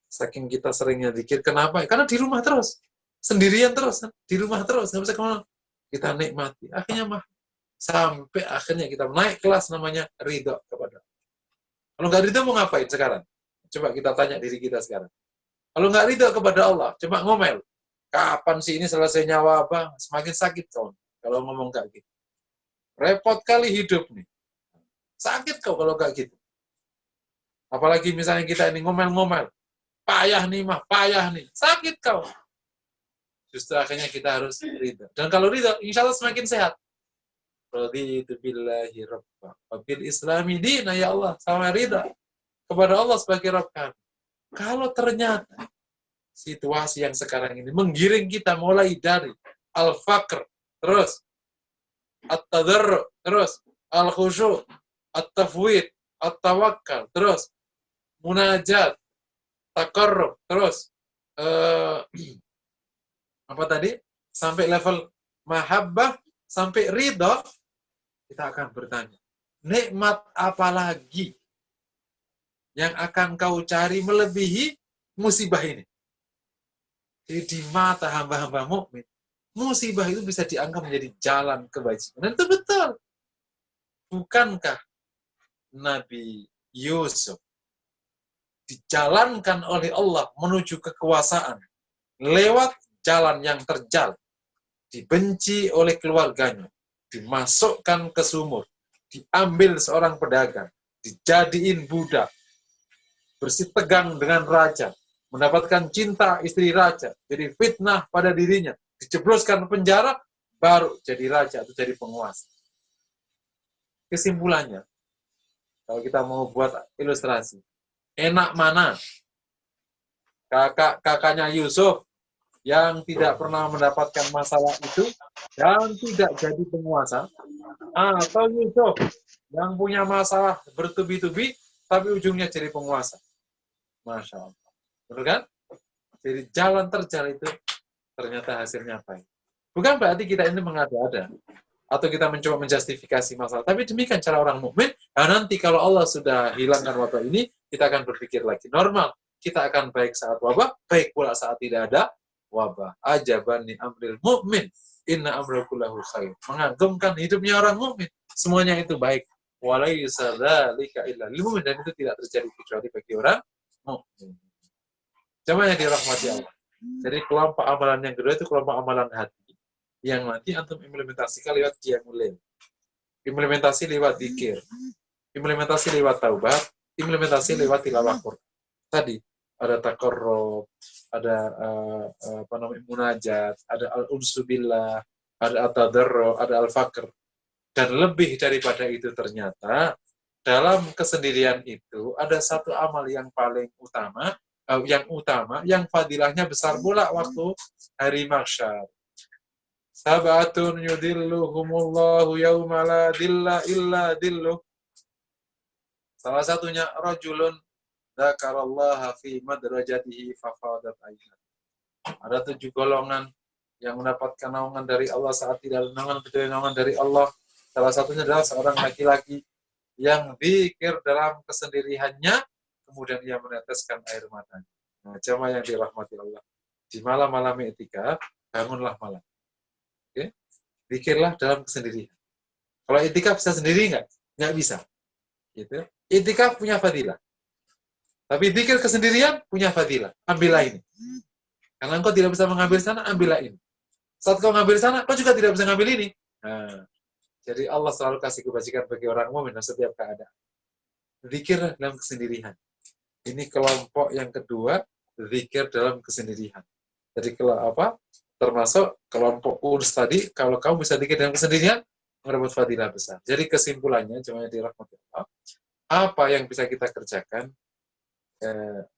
Saking kita seringnya zikir, kenapa? Karena di rumah terus, sendirian terus, di rumah terus, nggak bisa kemana. Kita nikmati, akhirnya sampai akhirnya kita naik kelas namanya ridho kepada Allah. Kalau nggak ridho mau ngapain sekarang? Coba kita tanya diri kita sekarang. Kalau nggak ridho kepada Allah, cuma ngomel. Kapan sih ini selesai nyawa apa? Semakin sakit kau kalau ngomong kayak gitu. Repot kali hidup nih. Sakit kau kalau kayak gitu. Apalagi misalnya kita ini ngomel-ngomel. Payah nih mah, payah nih. Sakit kau. Justru akhirnya kita harus ridho. Dan kalau ridho, insya Allah semakin sehat. Raditu billahi rabba wa bil islami dina, ya Allah, sama ridha kepada Allah sebagai Rabb kami. Kalau ternyata situasi yang sekarang ini menggiring kita mulai dari al-faqr, terus at-tadarru, terus al-khusyu, at-tafwid, at-tawakkal, terus munajat, taqarrub, terus apa tadi? Sampai level mahabbah, sampai ridha. Kita akan bertanya, nikmat apa lagi yang akan kau cari melebihi musibah ini? Jadi di mata hamba-hamba mukmin, musibah itu bisa dianggap menjadi jalan kebajikan. Dan itu betul. Bukankah Nabi Yusuf dijalankan oleh Allah menuju kekuasaan lewat jalan yang terjal, dibenci oleh keluarganya, dimasukkan ke sumur, diambil seorang pedagang, dijadiin budak, bersitegang dengan raja, mendapatkan cinta istri raja, jadi fitnah pada dirinya, dijebloskan penjara, baru jadi raja atau jadi penguasa. Kesimpulannya, kalau kita mau buat ilustrasi, enak mana kakaknya Yusuf yang tidak pernah mendapatkan masalah itu dan tidak jadi penguasa, atau Yusuf yang punya masalah bertubi-tubi tapi ujungnya jadi penguasa. Masya Allah. Betul kan? Jadi jalan terjal itu ternyata hasilnya baik. Bukan berarti kita ini mengada-ada atau kita mencoba menjustifikasi masalah. Tapi demikian cara orang mukmin. Nah, nanti kalau Allah sudah hilangkan wabah ini, kita akan berpikir lagi normal. Kita akan baik saat wabah, baik pula saat tidak ada wabah. Ajaban ni amril mukmin. Inna amrahu kullahu khair. Mengagumkan hidupnya orang mukmin. Semuanya itu baik. Walaysa dzalika illa lil mu'min, dan itu tidak terjadi kecuali bagi orang mukmin. Jamaah yang dirahmati Allah. Jadi kelompok amalan yang kedua itu kelompok amalan hati yang nanti antum implementasikan lewat qiyamul lail. Implementasi lewat zikir. Implementasi lewat taubat, implementasi lewat tilawah Quran. Tadi ada taqarrub, ada munajat, ada al-unsu billah, ada at-tadarru, ada al-faqr. Dan lebih daripada itu ternyata dalam kesendirian itu ada satu amal yang paling utama, yang fadilahnya besar pula waktu hari mahsyar. Sabatun yudilluhumullahu yawma la dilla illa dilluh. Salah satunya rajulun dzakarallaha fi madrajatihi fafadat aynah. Ada 7 golongan yang mendapatkan naungan dari Allah saat tidak ada naungan kecuali naungan dari Allah. Salah satunya adalah seorang laki-laki yang zikir dalam kesendiriannya, kemudian ia meneteskan air matanya. Nah, jamaah yang dirahmati Allah, di malam-malam i'tikaf, bangunlah malam. Oke? Zikirlah dalam kesendirian. Kalau i'tikaf bisa sendiri nggak? Nggak bisa. Gitu. I'tikaf punya fadilah. Tapi zikir kesendirian punya fadilah. Ambillah ini. Karena engkau tidak bisa mengambil sana, ambillah ini. Saat kau ngambil sana, kau juga tidak bisa ngambil ini. Nah, jadi Allah selalu kasih kebajikan bagi orang mukmin dalam setiap keadaan. Zikir dalam kesendirian. Ini kelompok yang kedua, zikir dalam kesendirian. Jadi kalau apa? Termasuk kelompok urus tadi, kalau kamu bisa zikir dalam kesendirian, mendapat fadilah besar. Jadi kesimpulannya, jemaah dirahmati Allah, apa yang bisa kita kerjakan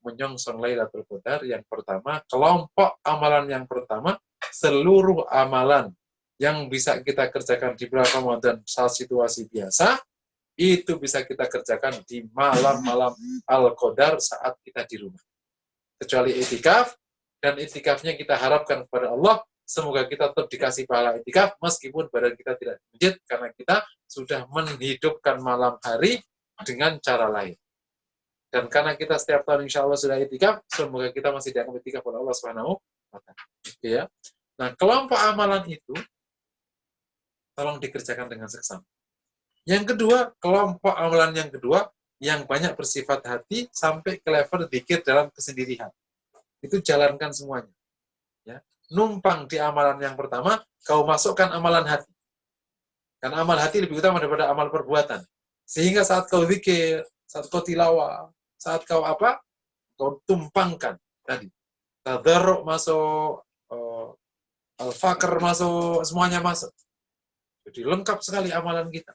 menyongsong Lailatul Qadar? Yang pertama, kelompok amalan yang pertama, seluruh amalan yang bisa kita kerjakan di bulan Ramadan saat situasi biasa, itu bisa kita kerjakan di malam-malam Al-Qadar saat kita di rumah. Kecuali i'tikaf, dan i'tikafnya kita harapkan kepada Allah, semoga kita tetap dikasih pahala i'tikaf, meskipun badan kita tidak di masjid, karena kita sudah menghidupkan malam hari dengan cara lain. Dan karena kita setiap tahun insya Allah sudah i'tikaf, semoga kita masih dianggap i'tikaf oleh Allah Subhanahu wa Ta'ala. Ya. Nah, kelompok amalan itu tolong dikerjakan dengan seksama. Yang kedua, kelompok amalan yang kedua, yang banyak bersifat hati sampai ke level zikir dalam kesendirian. Itu jalankan semuanya. Ya. Numpang di amalan yang pertama, kau masukkan amalan hati. Karena amal hati lebih utama daripada amal perbuatan. Sehingga saat kau zikir, saat kau tilawah, saat kau apa, kau tumpangkan tadi. Tadarruk masuk, al-faqr masuk, semuanya masuk. Jadi lengkap sekali amalan kita.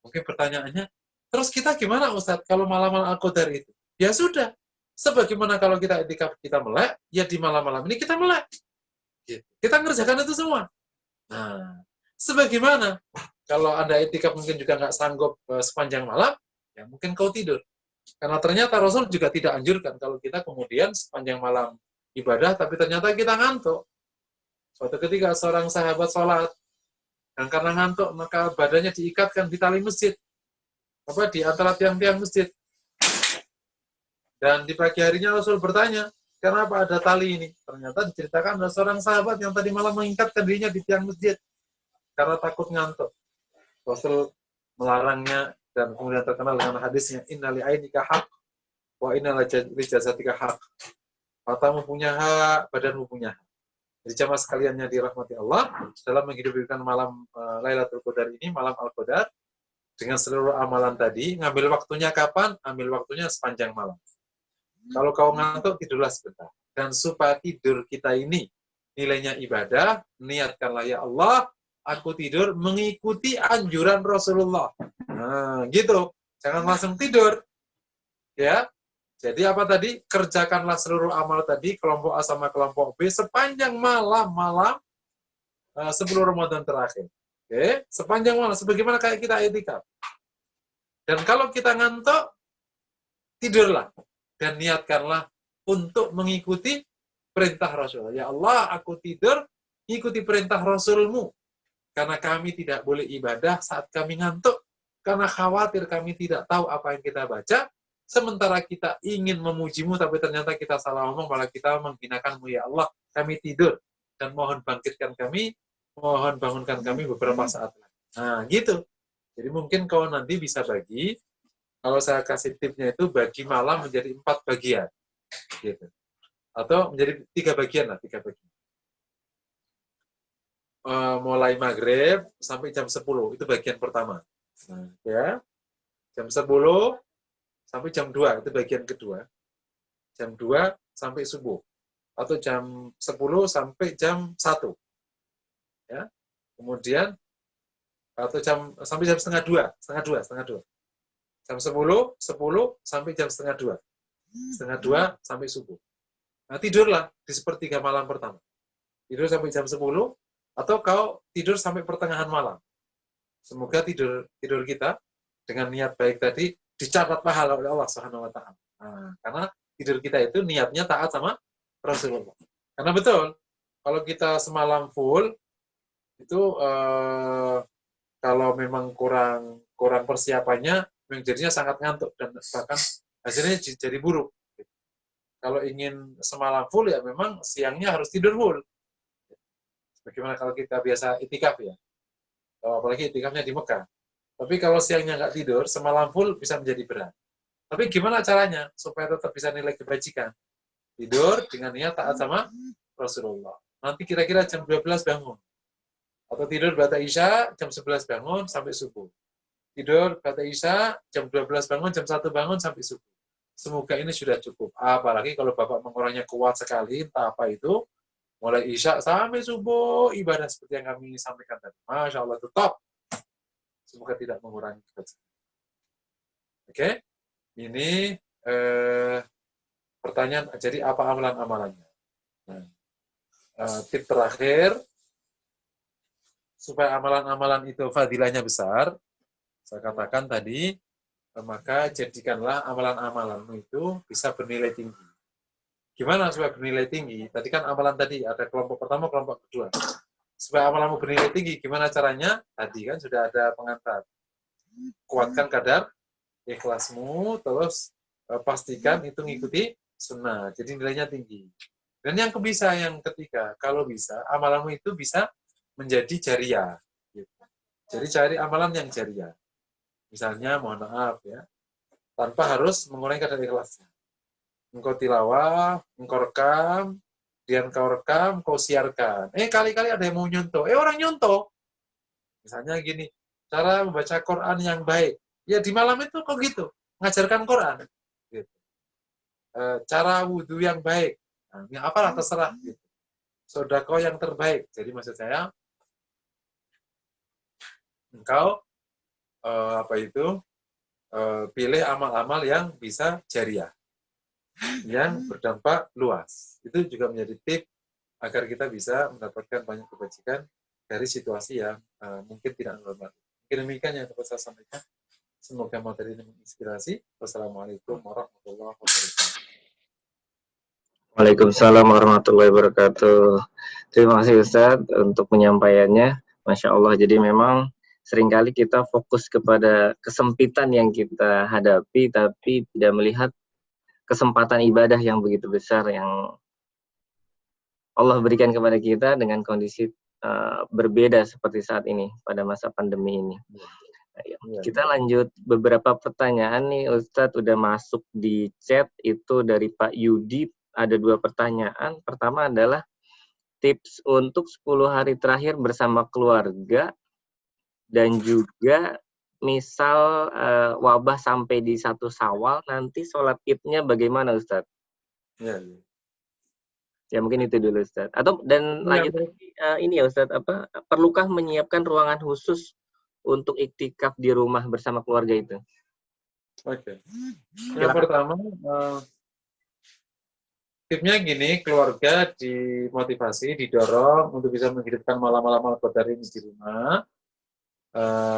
Mungkin pertanyaannya, terus kita gimana Ustadz kalau malam-malam Al-Qadar itu? Ya sudah, sebagaimana kalau kita i'tikaf kita melek, ya di malam-malam ini kita melek. Kita ngerjakan itu semua. Nah, sebagaimana kalau Anda i'tikaf mungkin juga nggak sanggup sepanjang malam, ya mungkin kau tidur. Karena ternyata Rasul juga tidak anjurkan kalau kita kemudian sepanjang malam ibadah, tapi ternyata kita ngantuk. Suatu ketika seorang sahabat sholat, dan karena ngantuk, maka badannya diikatkan di tali masjid. Di antara tiang-tiang masjid. Dan di pagi harinya Rasul bertanya, kenapa ada tali ini? Ternyata diceritakan ada seorang sahabat yang tadi malam mengikatkan dirinya di tiang masjid. Karena takut ngantuk. Rasul melarangnya, dan kemudian terkenal dengan hadisnya, inna li'ainika haq, wa inna lijasatika haq. Matamu punya hak, badanmu punya hak. Jadi jamaah sekalian yang dirahmati Allah, dalam menghidupkan malam Lailatul Qadar ini, malam Al-Qadar, dengan seluruh amalan tadi, ngambil waktunya kapan? Ambil waktunya sepanjang malam. Kalau kau ngantuk, tidurlah sebentar. Dan supaya tidur kita ini nilainya ibadah, niatkanlah, ya Allah, aku tidur mengikuti anjuran Rasulullah. Nah, gitu. Jangan langsung tidur. Ya. Jadi apa tadi? Kerjakanlah seluruh amal tadi, kelompok A sama kelompok B, sepanjang malam-malam 10 Ramadan terakhir. Oke, sepanjang malam, sebagaimana kayak kita i'tikaf. Dan kalau kita ngantuk, tidurlah. Dan niatkanlah untuk mengikuti perintah Rasul. Ya Allah, aku tidur, ikuti perintah Rasulmu. Karena kami tidak boleh ibadah saat kami ngantuk. Karena khawatir kami tidak tahu apa yang kita baca. Sementara kita ingin memujimu, tapi ternyata kita salah ngomong, malah kita menghinakanmu. Ya Allah, kami tidur. Dan mohon bangkitkan kami, mohon bangunkan kami beberapa saat lagi. Nah, gitu. Jadi mungkin kau nanti bisa bagi, kalau saya kasih tipsnya itu bagi malam menjadi 4 bagian. Gitu. Atau menjadi 3 bagian lah, 3 bagian. Mulai maghrib sampai jam 10, itu bagian pertama. Nah, ya. Jam 10 sampai jam 2, itu bagian kedua. Jam 2 sampai subuh. Atau jam 10 sampai jam 1. Ya. Kemudian atau sampai jam setengah 2. Jam 10 sampai jam setengah 2. Setengah 2 sampai subuh. Nah, tidurlah di sepertiga malam pertama. Tidur sampai jam 10 atau kau tidur sampai pertengahan malam. Semoga tidur kita dengan niat baik tadi dicatat pahala oleh Allah Subhanahu wa taala. Nah, karena tidur kita itu niatnya taat sama Rasulullah. Karena betul, kalau kita semalam full itu kalau memang kurang persiapannya, jadinya sangat ngantuk dan bahkan hasilnya jadi buruk. Kalau ingin semalam full ya memang siangnya harus tidur full. Bagaimana kalau kita biasa itikaf ya, apalagi itikafnya di Mekah. Tapi kalau siangnya nggak tidur, semalam full bisa menjadi berat. Tapi gimana caranya supaya tetap bisa nilai kebajikan? Tidur dengan niat taat sama Rasulullah. Nanti kira-kira jam 12 bangun. Atau tidur ba'da Isya, jam 11 bangun sampai subuh. Tidur ba'da Isya, jam 12 bangun, jam 1 bangun sampai subuh. Semoga ini sudah cukup. Apalagi kalau Bapak mengurangnya kuat sekali, entah apa itu, mulai Isya sampai subuh, ibadah seperti yang kami sampaikan tadi. Masya Allah, itu top. Semoga tidak mengurangi kebajikan. Oke? Ini pertanyaan, jadi apa amalan-amalannya? Nah, tip terakhir, supaya amalan-amalan itu fadilahnya besar, saya katakan tadi, maka jadikanlah amalan-amalanmu itu bisa bernilai tinggi. Gimana supaya bernilai tinggi? Tadi kan amalan tadi, ada kelompok pertama, kelompok kedua. Supaya amalanmu bernilai tinggi, gimana caranya? Tadi kan sudah ada pengantar. Kuatkan kadar ikhlasmu, terus pastikan itu ngikuti sunnah. Jadi nilainya tinggi. Dan yang ketiga, kalau bisa, amalanmu itu bisa menjadi jariah. Gitu. Jadi cari amalan yang jariah. Misalnya, mohon maaf ya, tanpa harus mengurangi kadar ikhlasnya. Engkau tilawah, engkau rekam, kemudian kau rekam, kau siarkan. Kali-kali ada yang mau nyontoh. Orang nyontoh. Misalnya gini, cara membaca Quran yang baik. Ya di malam itu kok gitu, ngajarkan Quran. Gitu. Cara wudhu yang baik. Nah, yang apalah terserah. Gitu. Sodako yang terbaik. Jadi maksud saya, engkau pilih amal-amal yang bisa jariah, yang berdampak luas. Itu juga menjadi tip agar kita bisa mendapatkan banyak kebajikan dari situasi yang mungkin tidak normal. Mungkin demikian yang dapat saya sampaikan. Semoga materi ini menginspirasi. Wassalamualaikum warahmatullahi wabarakatuh. Waalaikumsalam warahmatullahi wabarakatuh. Terima kasih Ustaz untuk penyampaiannya. Masya Allah, jadi memang seringkali kita fokus kepada kesempitan yang kita hadapi, tapi tidak melihat kesempatan ibadah yang begitu besar yang Allah berikan kepada kita dengan kondisi berbeda seperti saat ini, pada masa pandemi ini. Kita lanjut beberapa pertanyaan nih, Ustadz udah masuk di chat itu dari Pak Yudi. Ada 2 pertanyaan. Pertama adalah tips untuk 10 hari terakhir bersama keluarga dan juga misal wabah sampai di 1 Syawal, nanti sholat Idnya bagaimana Ustadz? Ya, ya. Ya mungkin itu dulu Ustadz. Atau dan Ya, lanjut lagi, ini ya Ustadz, perlukah menyiapkan ruangan khusus untuk iktikaf di rumah bersama keluarga itu? Oke. Yang pertama, tipsnya gini, keluarga dimotivasi, didorong untuk bisa menghidupkan malam-malam Al-Qadar ini di rumah.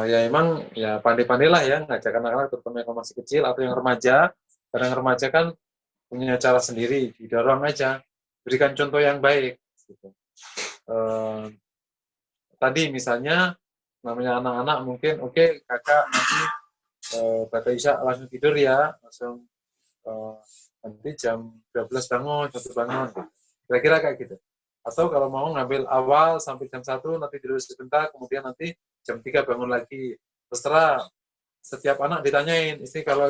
Ya emang ya pandai-pandailah ya ngajak anak-anak, terutama yang masih kecil atau yang remaja. Karena yang remaja kan punya cara sendiri, didorong aja, berikan contoh yang baik. Gitu. Tadi misalnya namanya anak-anak mungkin oke, kakak nanti pada Isya langsung tidur ya, langsung nanti jam 12 bangun, 1 bangun, kira-kira kayak gitu. Atau kalau mau ngambil awal sampai jam 1, nanti tidur sebentar, kemudian nanti jam 3 bangun lagi. Terserah, setiap anak ditanyain, istri kalau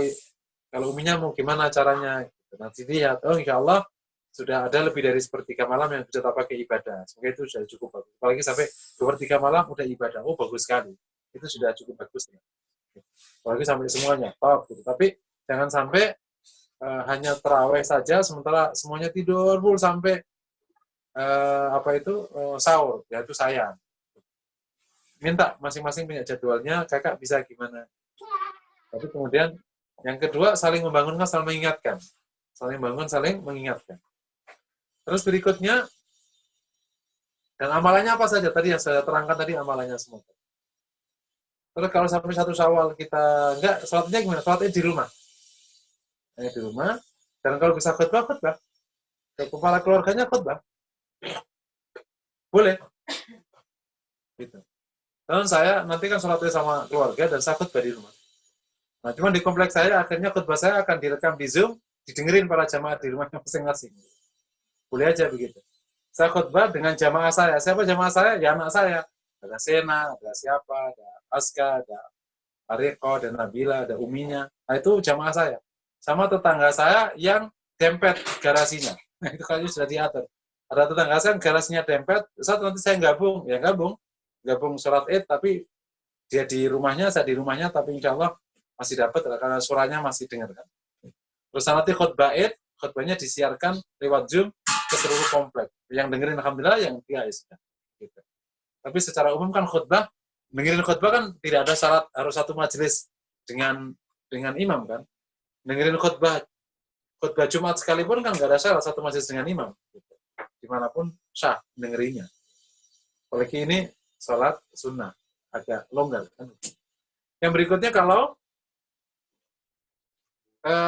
uminya mau gimana caranya. Nanti lihat, oh insya Allah sudah ada lebih dari sepertiga malam yang bisa tak pakai ibadah. Semoga itu sudah cukup bagus. Apalagi sampai 2/3 malam udah ibadah, oh bagus sekali. Itu sudah cukup bagus. Ya. Apalagi sampai semuanya, top. Gitu. Tapi jangan sampai hanya terawih saja, sementara semuanya tidur full sampai sahur, ya itu sayang. Minta masing-masing punya jadwalnya, kakak bisa gimana. Tapi kemudian yang kedua saling membangunkan, saling mengingatkan. Saling membangun, saling mengingatkan. Terus berikutnya, dan amalannya apa saja tadi yang saya terangkan tadi amalannya semua. Terus kalau sampai 1 Syawal kita enggak, sholatnya gimana? Sholatnya di rumah. Di rumah. Dan kalau bisa khutbah. Kepala keluarganya khutbah. Boleh. Gitu. Dan saya nanti kan sholatnya sama keluarga dan saya khutbah di rumah. Nah, cuma di kompleks saya akhirnya khutbah saya akan direkam di Zoom, didengerin para jamaah di rumahnya masing-masing. Boleh aja begitu. Saya khutbah dengan jamaah saya. Siapa jamaah saya? Ya anak saya. Ada Sena, ada siapa, ada Aska, ada Ariko, ada Nabila, ada Uminya. Nah, itu jamaah saya. Sama tetangga saya yang dempet garasinya. Nah, itu kali sudah diatur. Ada tetangga saya yang garasinya dempet, saat nanti saya gabung sholat Id, tapi dia di rumahnya, saya di rumahnya, tapi insya Allah masih dapat karena suaranya masih dengar kan. Terus nanti khutbah Id, khutbahnya disiarkan lewat Zoom ke seluruh komplek. Yang dengerin alhamdulillah, yang tidak ya sudah. Gitu. Tapi secara umum kan dengerin khutbah kan tidak ada syarat harus satu majelis dengan imam kan. Dengerin khutbah Jumat sekalipun kan nggak ada syarat satu majelis dengan imam. Gitu. Dimanapun sah dengerinnya. Apalagi ini sholat sunnah agak longgar kan. Yang berikutnya kalau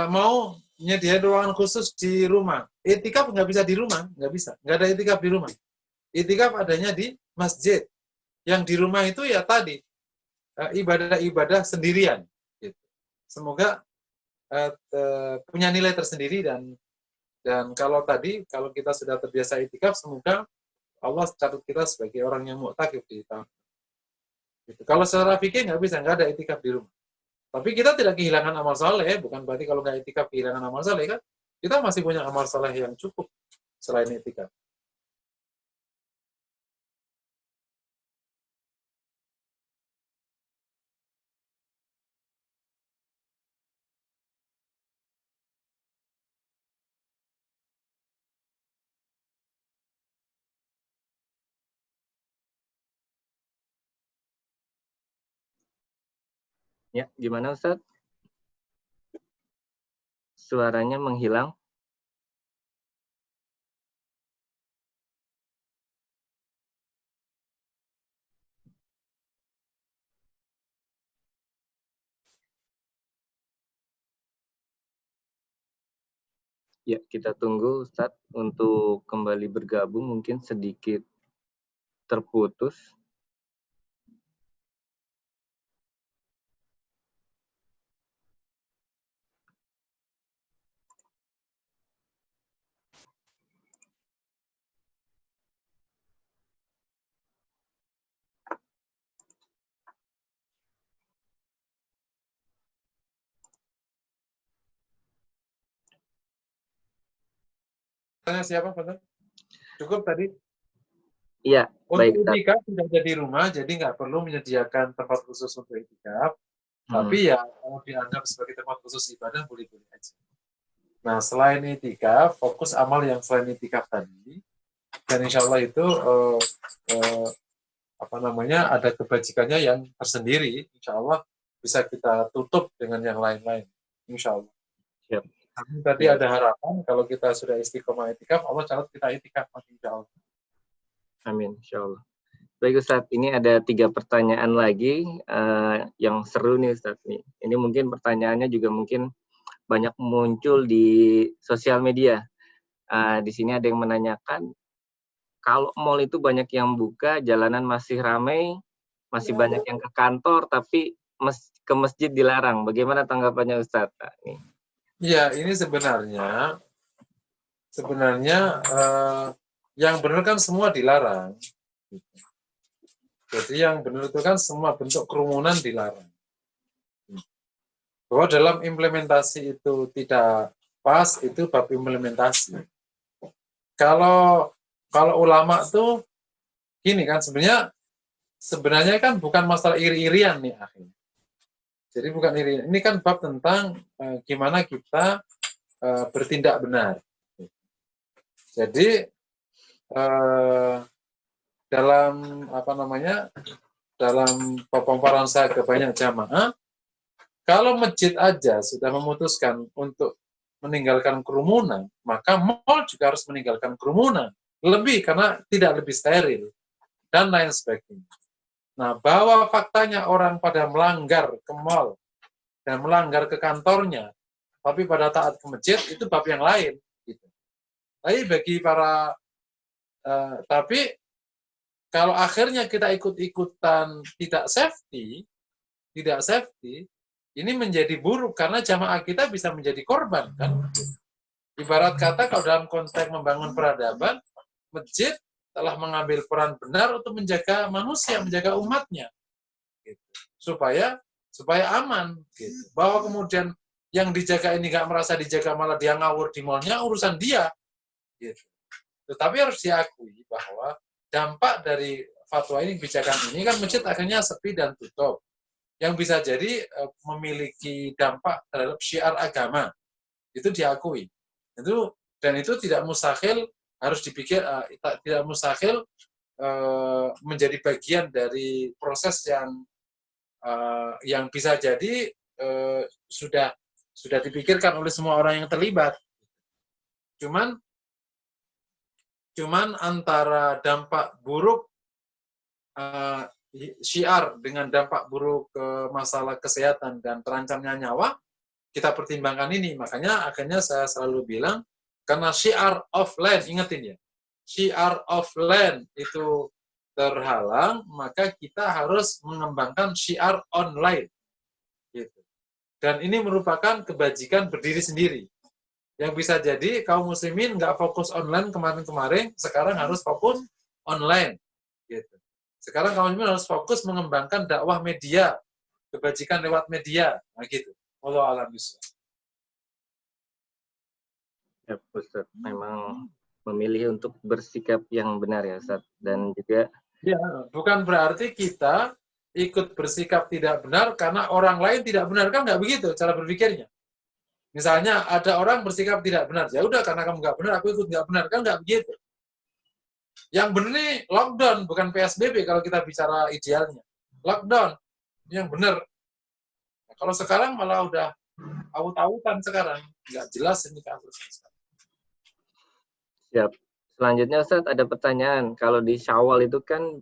mau nyediain ruangan khusus di rumah, itikaf nggak bisa di rumah, nggak ada itikaf di rumah. Itikaf adanya di masjid. Yang di rumah itu ya tadi ibadah-ibadah sendirian. Gitu. Semoga punya nilai tersendiri dan kalau kita sudah terbiasa itikaf, semoga Allah catat kita sebagai orang yang mu'takif di tahun. Gitu. Kalau secara fikih nggak ada itikaf di rumah. Tapi kita tidak kehilangan amal saleh, bukan berarti kalau nggak itikaf kehilangan amal saleh kan? Kita masih punya amal saleh yang cukup selain itikaf. Ya, gimana Ustadz? Suaranya menghilang. Ya, kita tunggu Ustadz untuk kembali bergabung, mungkin sedikit terputus. Tanya siapa, Pak? Cukup tadi? Iya, baik. Untuk itikaf sudah ada di rumah, jadi nggak perlu menyediakan tempat khusus untuk itikaf. Tapi ya kalau dianggap sebagai tempat khusus ibadah boleh-boleh aja. Nah, selain itikaf, fokus amal yang selain itikaf tadi, dan insya Allah itu ada kebajikannya yang tersendiri. Insya Allah bisa kita tutup dengan yang lain-lain. Insya Allah. Siap. Tapi tadi ada harapan kalau kita sudah istiqomah itikaf, Allah catat kita itikaf, insya Allah. Amin, insya Allah. Baik Ustadz, ini ada 3 pertanyaan lagi yang seru nih Ustadz. Ini mungkin pertanyaannya juga mungkin banyak muncul di sosial media. Di sini ada yang menanyakan, kalau mall itu banyak yang buka, jalanan masih ramai, masih banyak yang ke kantor, tapi ke masjid dilarang. Bagaimana tanggapannya Ustadz? Iya, ini sebenarnya yang benar kan semua dilarang. Jadi yang benar itu kan semua bentuk kerumunan dilarang. Bahwa dalam implementasi itu tidak pas, itu bab implementasi. Kalau ulama tuh gini kan, sebenarnya kan bukan masalah iri-irian nih akhirnya. Jadi bukan iri, ini kan bab tentang gimana kita bertindak benar. Jadi dalam pemaparan saya ke banyak jamaah, kalau masjid aja sudah memutuskan untuk meninggalkan kerumunan, maka mall juga harus meninggalkan kerumunan. Lebih karena tidak lebih steril dan lain sebagainya. Nah, bahwa faktanya orang pada melanggar ke mall dan melanggar ke kantornya, tapi pada taat ke masjid, itu bab yang lain. Gitu. Tapi kalau akhirnya kita ikut-ikutan tidak safety, ini menjadi buruk karena jamaah kita bisa menjadi korban kan. Ibarat kata kalau dalam konteks membangun peradaban, masjid telah mengambil peran benar untuk menjaga manusia, menjaga umatnya, gitu. supaya aman. Gitu. Bahwa kemudian yang dijaga ini nggak merasa dijaga, malah dia ngawur di mallnya, urusan dia. Gitu. Tetapi harus diakui bahwa dampak dari fatwa ini, kebijakan ini kan masjid akhirnya sepi dan tutup. Yang bisa jadi memiliki dampak terhadap syiar agama, itu diakui. Dan itu tidak mustahil harus dipikir, tidak mustahil menjadi bagian dari proses yang bisa jadi sudah dipikirkan oleh semua orang yang terlibat. Cuman antara dampak buruk syiar dengan dampak buruk ke masalah kesehatan dan terancamnya nyawa, kita pertimbangkan ini. Makanya akhirnya saya selalu bilang, karena syiar offline, ingetin ya, syiar offline itu terhalang, maka kita harus mengembangkan syiar online. Gitu. Dan ini merupakan kebajikan berdiri sendiri. Yang bisa jadi kaum muslimin nggak fokus online kemarin-kemarin, sekarang harus fokus online. Gitu. Sekarang kaum muslimin harus fokus mengembangkan dakwah media, kebajikan lewat media. Nah gitu. Wallahu a'lam bishawab. Ya, Ustaz, memang memilih untuk bersikap yang benar ya, Ustaz. Dan juga ya, bukan berarti kita ikut bersikap tidak benar karena orang lain tidak benar, kan nggak begitu cara berpikirnya. Misalnya ada orang bersikap tidak benar, ya udah karena kamu nggak benar, aku ikut nggak benar, kan nggak begitu. Yang benar nih lockdown, bukan PSBB kalau kita bicara idealnya. Lockdown, yang benar. Nah, kalau sekarang malah udah aut-autan sekarang, nggak jelas ini kasusnya. Siap. Selanjutnya Ustaz, ada pertanyaan. Kalau di Syawal itu kan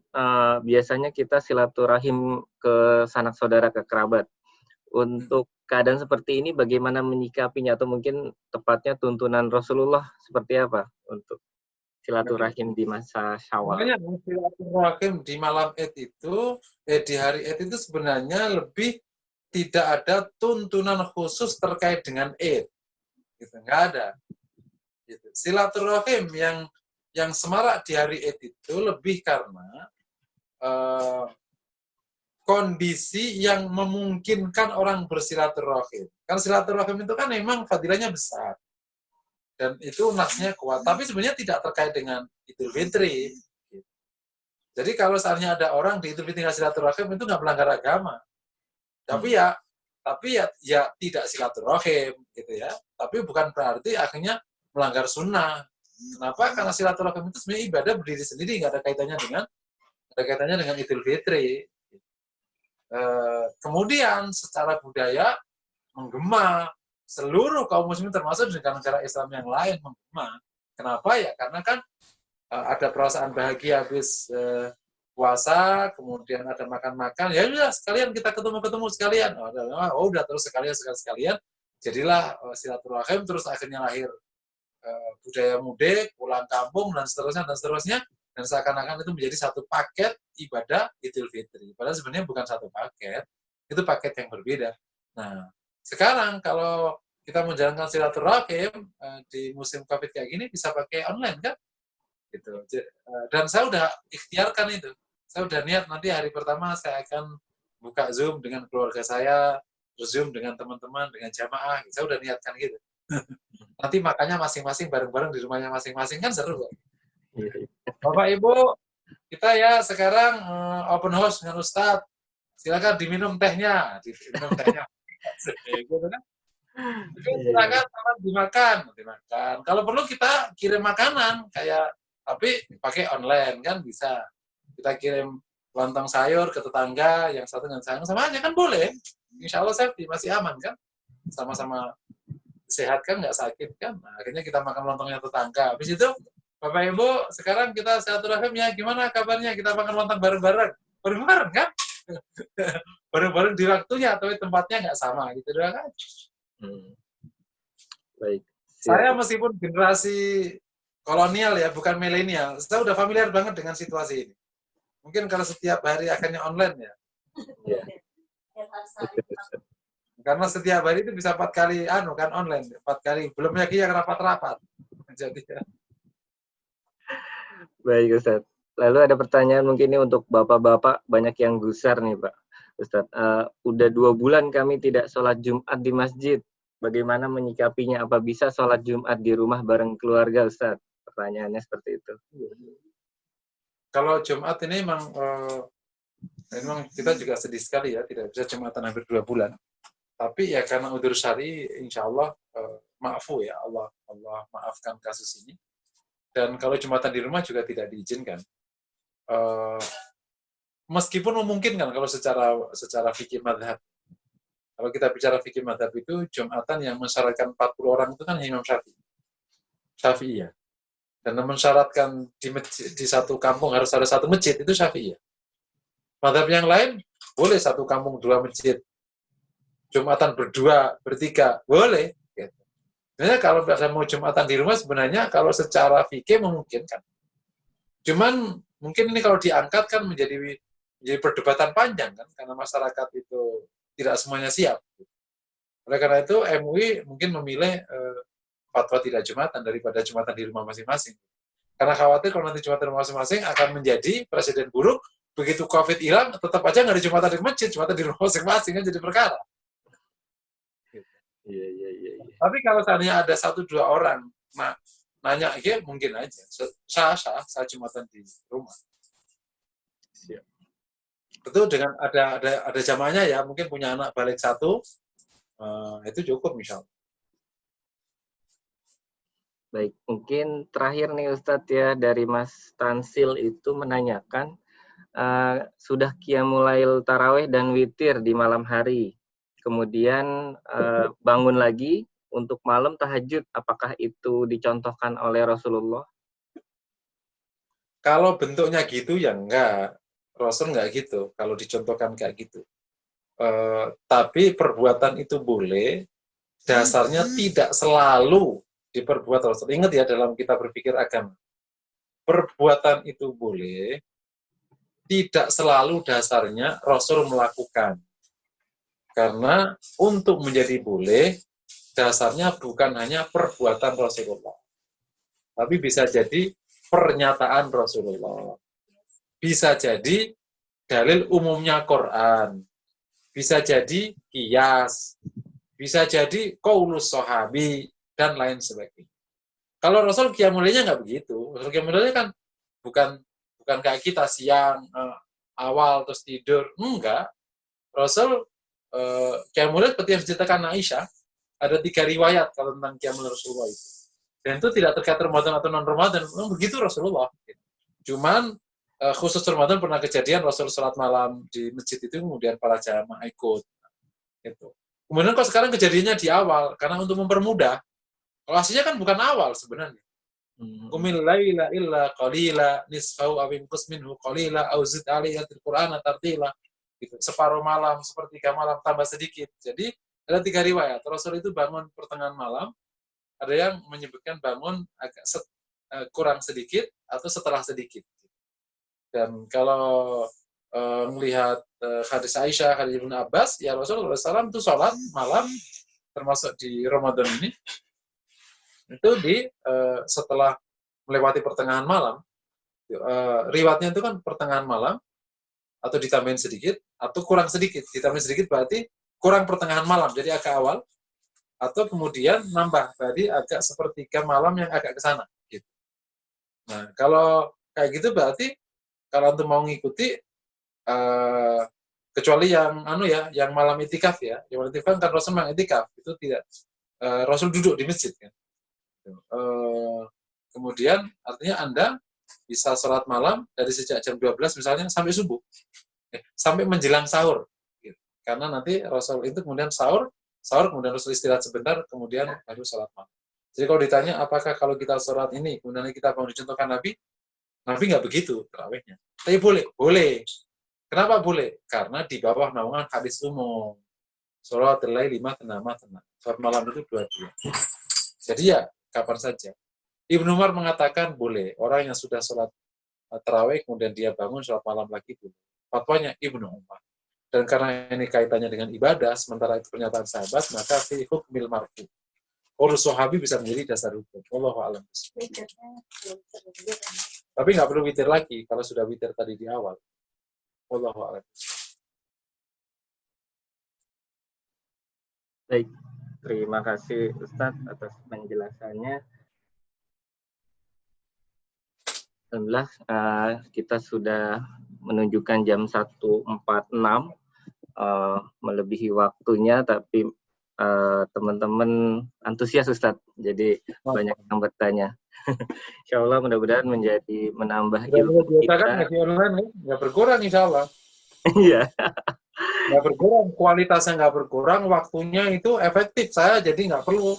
biasanya kita silaturahim ke sanak saudara, ke kerabat. Untuk keadaan seperti ini bagaimana menyikapinya, atau mungkin tepatnya tuntunan Rasulullah seperti apa untuk silaturahim di masa Syawal? Makanya silaturahim di malam Id itu, di hari Id itu sebenarnya lebih tidak ada tuntunan khusus terkait dengan Id. Gitu, nggak ada. Gitu. Silaturahim yang semarak di hari Id itu lebih karena kondisi yang memungkinkan orang bersilaturahim. Kan silaturahim itu kan memang fadilahnya besar. Dan itu nasnya kuat. Tapi sebenarnya tidak terkait dengan Idul Fitri. Jadi kalau seandainya ada orang di Idul Fitri nggak silaturahim, itu nggak melanggar agama. Tapi ya Tapi ya tidak silaturahim gitu ya. Tapi bukan berarti akhirnya melanggar sunnah. Kenapa? Karena silaturahim itu sebenarnya ibadah berdiri sendiri, nggak ada kaitannya dengan Idul Fitri. Kemudian secara budaya menggema, seluruh kaum muslimin termasuk negara-negara Islam yang lain menggema. Kenapa ya? Karena kan ada perasaan bahagia habis puasa, kemudian ada makan-makan, ya udah sekalian kita ketemu sekalian. Udah terus sekalian. Jadilah silaturahim, terus akhirnya lahir budaya mudik, pulang kampung dan seterusnya. Dan seakan-akan itu menjadi satu paket ibadah Idul Fitri. Padahal sebenarnya bukan satu paket, itu paket yang berbeda. Nah, sekarang kalau kita menjalankan silaturahim di musim COVID kayak gini bisa pakai online kan? Gitu. Dan saya udah ikhtiarkan itu. Saya udah niat nanti hari pertama saya akan buka Zoom dengan keluarga saya, terus Zoom dengan teman-teman, dengan jamaah. Saya udah niatkan gitu. Nanti makannya masing-masing bareng-bareng di rumahnya masing-masing kan seru kok. Bapak Ibu, kita ya sekarang open house dengan Ustadz. Silakan diminum tehnya, gitu kan? Silakan dimakan. Kalau perlu kita kirim makanan kayak tapi pakai online kan bisa. Kita kirim lontong sayur ke tetangga yang satu dengan sayur sama aja kan boleh. Insya Allah safety masih aman kan, sama-sama sehat kan, nggak sakit kan. Nah, akhirnya kita makan lontongnya tetangga. Habis itu Bapak Ibu sekarang kita silaturahim ya, gimana kabarnya kita makan lontong bareng-bareng kan? Bareng-bareng di waktunya atau tempatnya nggak sama gitu doang kan. Baik. Saya meskipun generasi kolonial ya, bukan milenial, saya udah familiar banget dengan situasi ini. Mungkin kalau setiap hari akhirnya online ya. Ya. Karena setiap hari itu bisa 4 kali kan online, 4 kali. Belum lagi yang rapat-rapat. Jadi ya. Baik Ustaz. Lalu ada pertanyaan mungkin ini untuk bapak-bapak, banyak yang gusar nih Pak Ustaz. Udah 2 bulan kami tidak sholat Jumat di masjid. Bagaimana menyikapinya? Apa bisa sholat Jumat di rumah bareng keluarga Ustaz? Pertanyaannya seperti itu. Kalau Jumat ini memang kita juga sedih sekali ya, tidak bisa Jumatan hampir 2 bulan. Tapi ya karena udzur syar'i, insya Allah maafu ya, Allah maafkan kasus ini. Dan kalau Jumatan di rumah juga tidak diizinkan. Meskipun memungkinkan kalau secara fikih madhab. Kalau kita bicara fikih madhab itu, Jumatan yang mensyaratkan 40 orang itu kan Imam Syafi'i ya. Dan mensyaratkan di satu kampung harus ada 1 masjid, itu Syafi'i ya. Madhab yang lain, boleh 1 kampung 2 masjid. Jumatan berdua, bertiga, boleh. Gitu. Sebenarnya kalau mau Jumatan di rumah, sebenarnya kalau secara fikih memungkinkan. Cuman mungkin ini kalau diangkat kan menjadi perdebatan panjang kan, karena masyarakat itu tidak semuanya siap. Oleh karena itu MUI mungkin memilih fatwa tidak Jumatan daripada Jumatan di rumah masing-masing. Karena khawatir kalau nanti Jumatan di rumah masing-masing akan menjadi presiden buruk, begitu COVID hilang, tetap aja nggak ada Jumatan di masjid, Jumatan di rumah masing-masing kan jadi perkara. Iya. Tapi kalau seandainya ada 1-2 orang nanya, ya mungkin aja. Sah Jumatan di rumah. Siap. Itu dengan ada jamaahnya ya, mungkin punya anak balik 1, itu cukup misalnya. Baik, mungkin terakhir nih Ustadz ya, dari Mas Tansil itu menanyakan, sudah qiyamulail tarawih dan witir di malam hari, kemudian bangun lagi untuk malam tahajud, apakah itu dicontohkan oleh Rasulullah? Kalau bentuknya gitu ya enggak, Rasul enggak gitu, kalau dicontohkan kayak gitu. Tapi perbuatan itu boleh, dasarnya tidak selalu diperbuat Rasul. Ingat ya, dalam kita berpikir agama, perbuatan itu boleh, tidak selalu dasarnya Rasul melakukan. Karena untuk menjadi boleh, dasarnya bukan hanya perbuatan Rasulullah, tapi bisa jadi pernyataan Rasulullah. Bisa jadi dalil umumnya Quran. Bisa jadi qiyas. Bisa jadi qaulus sahabi, dan lain sebagainya. Kalau Rasul qiyamulailnya nggak begitu. Rasul qiyamulailnya kan bukan kayak kita siang, awal, terus tidur. Enggak. Rasul Qiyamul Lail seperti yang diceritakan Aisyah, ada 3 riwayat kalau tentang Qiyamul Lail Rasulullah itu. Dan itu tidak terkait Ramadan atau non-Ramadan, memang begitu Rasulullah. Cuman khusus Ramadan pernah kejadian Rasul sholat malam di masjid itu, kemudian para jamaah ikut. Gitu. Kemudian kok sekarang kejadiannya di awal, karena untuk mempermudah. Kalau aslinya kan bukan awal sebenarnya. Qumil laila illa qalila nisfahu aw inqus minhu qalila aw zid alaihi qur'ana tartila. Gitu. Separuh malam, sepertiga malam tambah sedikit. Jadi ada 3 riwayat. Rasul itu bangun pertengahan malam, ada yang menyebutkan bangun agak kurang sedikit atau setelah sedikit. Dan kalau melihat hadis Aisyah, hadis Ibnu Abbas, ya Rasulullah SAW itu sholat malam, termasuk di Ramadan ini, itu setelah melewati pertengahan malam. Riwayatnya itu kan pertengahan malam, atau ditambahin sedikit, atau kurang sedikit. Ditambahin sedikit berarti kurang pertengahan malam, jadi agak awal, atau kemudian nambah, berarti agak sepertiga malam yang agak ke sana. Gitu. Nah, kalau kayak gitu berarti, kalau untuk mau ngikuti, kecuali yang malam itikaf ya, yang malam itikaf kan Rasul memang itikaf, itu tidak, Rasul duduk di masjid kan. Kemudian artinya Anda bisa sholat malam dari sejak jam 12 misalnya sampai subuh, sampai menjelang sahur, gitu. Karena nanti Rasul itu kemudian sahur kemudian Rasul istirahat sebentar, kemudian baru sholat malam. Jadi kalau ditanya apakah kalau kita sholat ini kemudian kita mau dicontohkan Nabi nggak begitu tarawihnya. Tapi boleh. Kenapa boleh? Karena di bawah naungan hadis umum. Sholat lail 5 tenama. Sholat malam itu 22. Jadi ya kapan saja. Ibnu Umar mengatakan boleh. Orang yang sudah sholat tarawih kemudian dia bangun sholat malam lagi boleh. Fatwanya Ibnu Umar. Dan karena ini kaitannya dengan ibadah, sementara itu pernyataan sahabat, maka fi hukmil marfu. Urus sahabi bisa menjadi dasar hukum. Wallahu a'lam. Tapi nggak perlu witir lagi kalau sudah witir tadi di awal. Wallahu a'lam. Baik, terima kasih Ustadz atas penjelasannya. Alhamdulillah, kita sudah menunjukkan jam 1.46, melebihi waktunya, tapi teman-teman antusias Ustadz, jadi banyak yang bertanya. Insya Allah mudah-mudahan menambah ilmu kita. Kan ngaji online ya, nggak berkurang insya Allah. Iya. Nggak berkurang, kualitasnya nggak berkurang, waktunya itu efektif. Saya jadi nggak perlu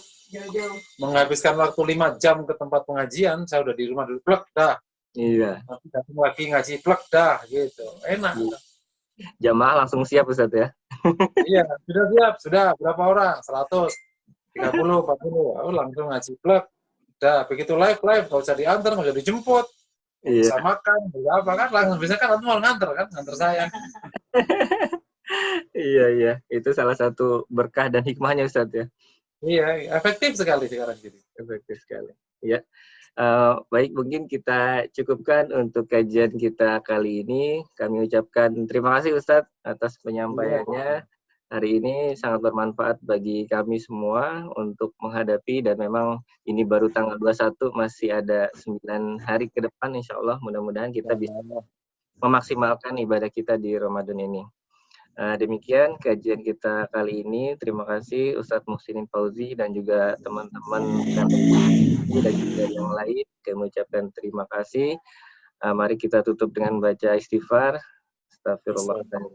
menghabiskan waktu 5 jam ke tempat pengajian, saya udah di rumah dulu, plek dah. Iya. Nanti datang lagi ngaji, plek dah, gitu. Enak. Jamaah langsung siap Ustadz ya? Iya, sudah siap. Sudah, berapa orang? 100, 30, 40. Oh, langsung ngaji, plek. Udah, begitu live, nggak usah diantar, nggak usah dijemput. Nggak bisa makan, bisa apa kan? Langsung bisa kan, aku mau nganter saya. Iya, itu salah satu berkah dan hikmahnya Ustadz ya. Iya, efektif sekali sekarang jadi. Efektif sekali. Ya, baik mungkin kita cukupkan untuk kajian kita kali ini. Kami ucapkan terima kasih Ustadz atas penyampaiannya. Hari ini sangat bermanfaat bagi kami semua untuk menghadapi, dan memang ini baru tanggal 21, masih ada 9 hari ke depan insya Allah. Mudah-mudahan kita bisa memaksimalkan ibadah kita di Ramadan ini. Demikian kajian kita kali ini. Terima kasih Ustadz Muhsinin Fauzi dan juga teman-teman dan juga yang lain. Kami ucapkan terima kasih. Mari kita tutup dengan baca istighfar. Astagfirullahaladzim.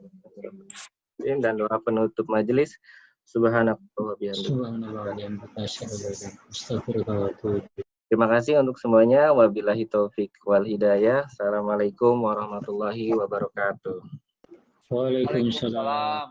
Dan doa penutup majelis. Subhanallah Terima kasih untuk semuanya. Wabillahi taufik wal hidayah. Assalamualaikum warahmatullahi wabarakatuh. Waalaikumsalam.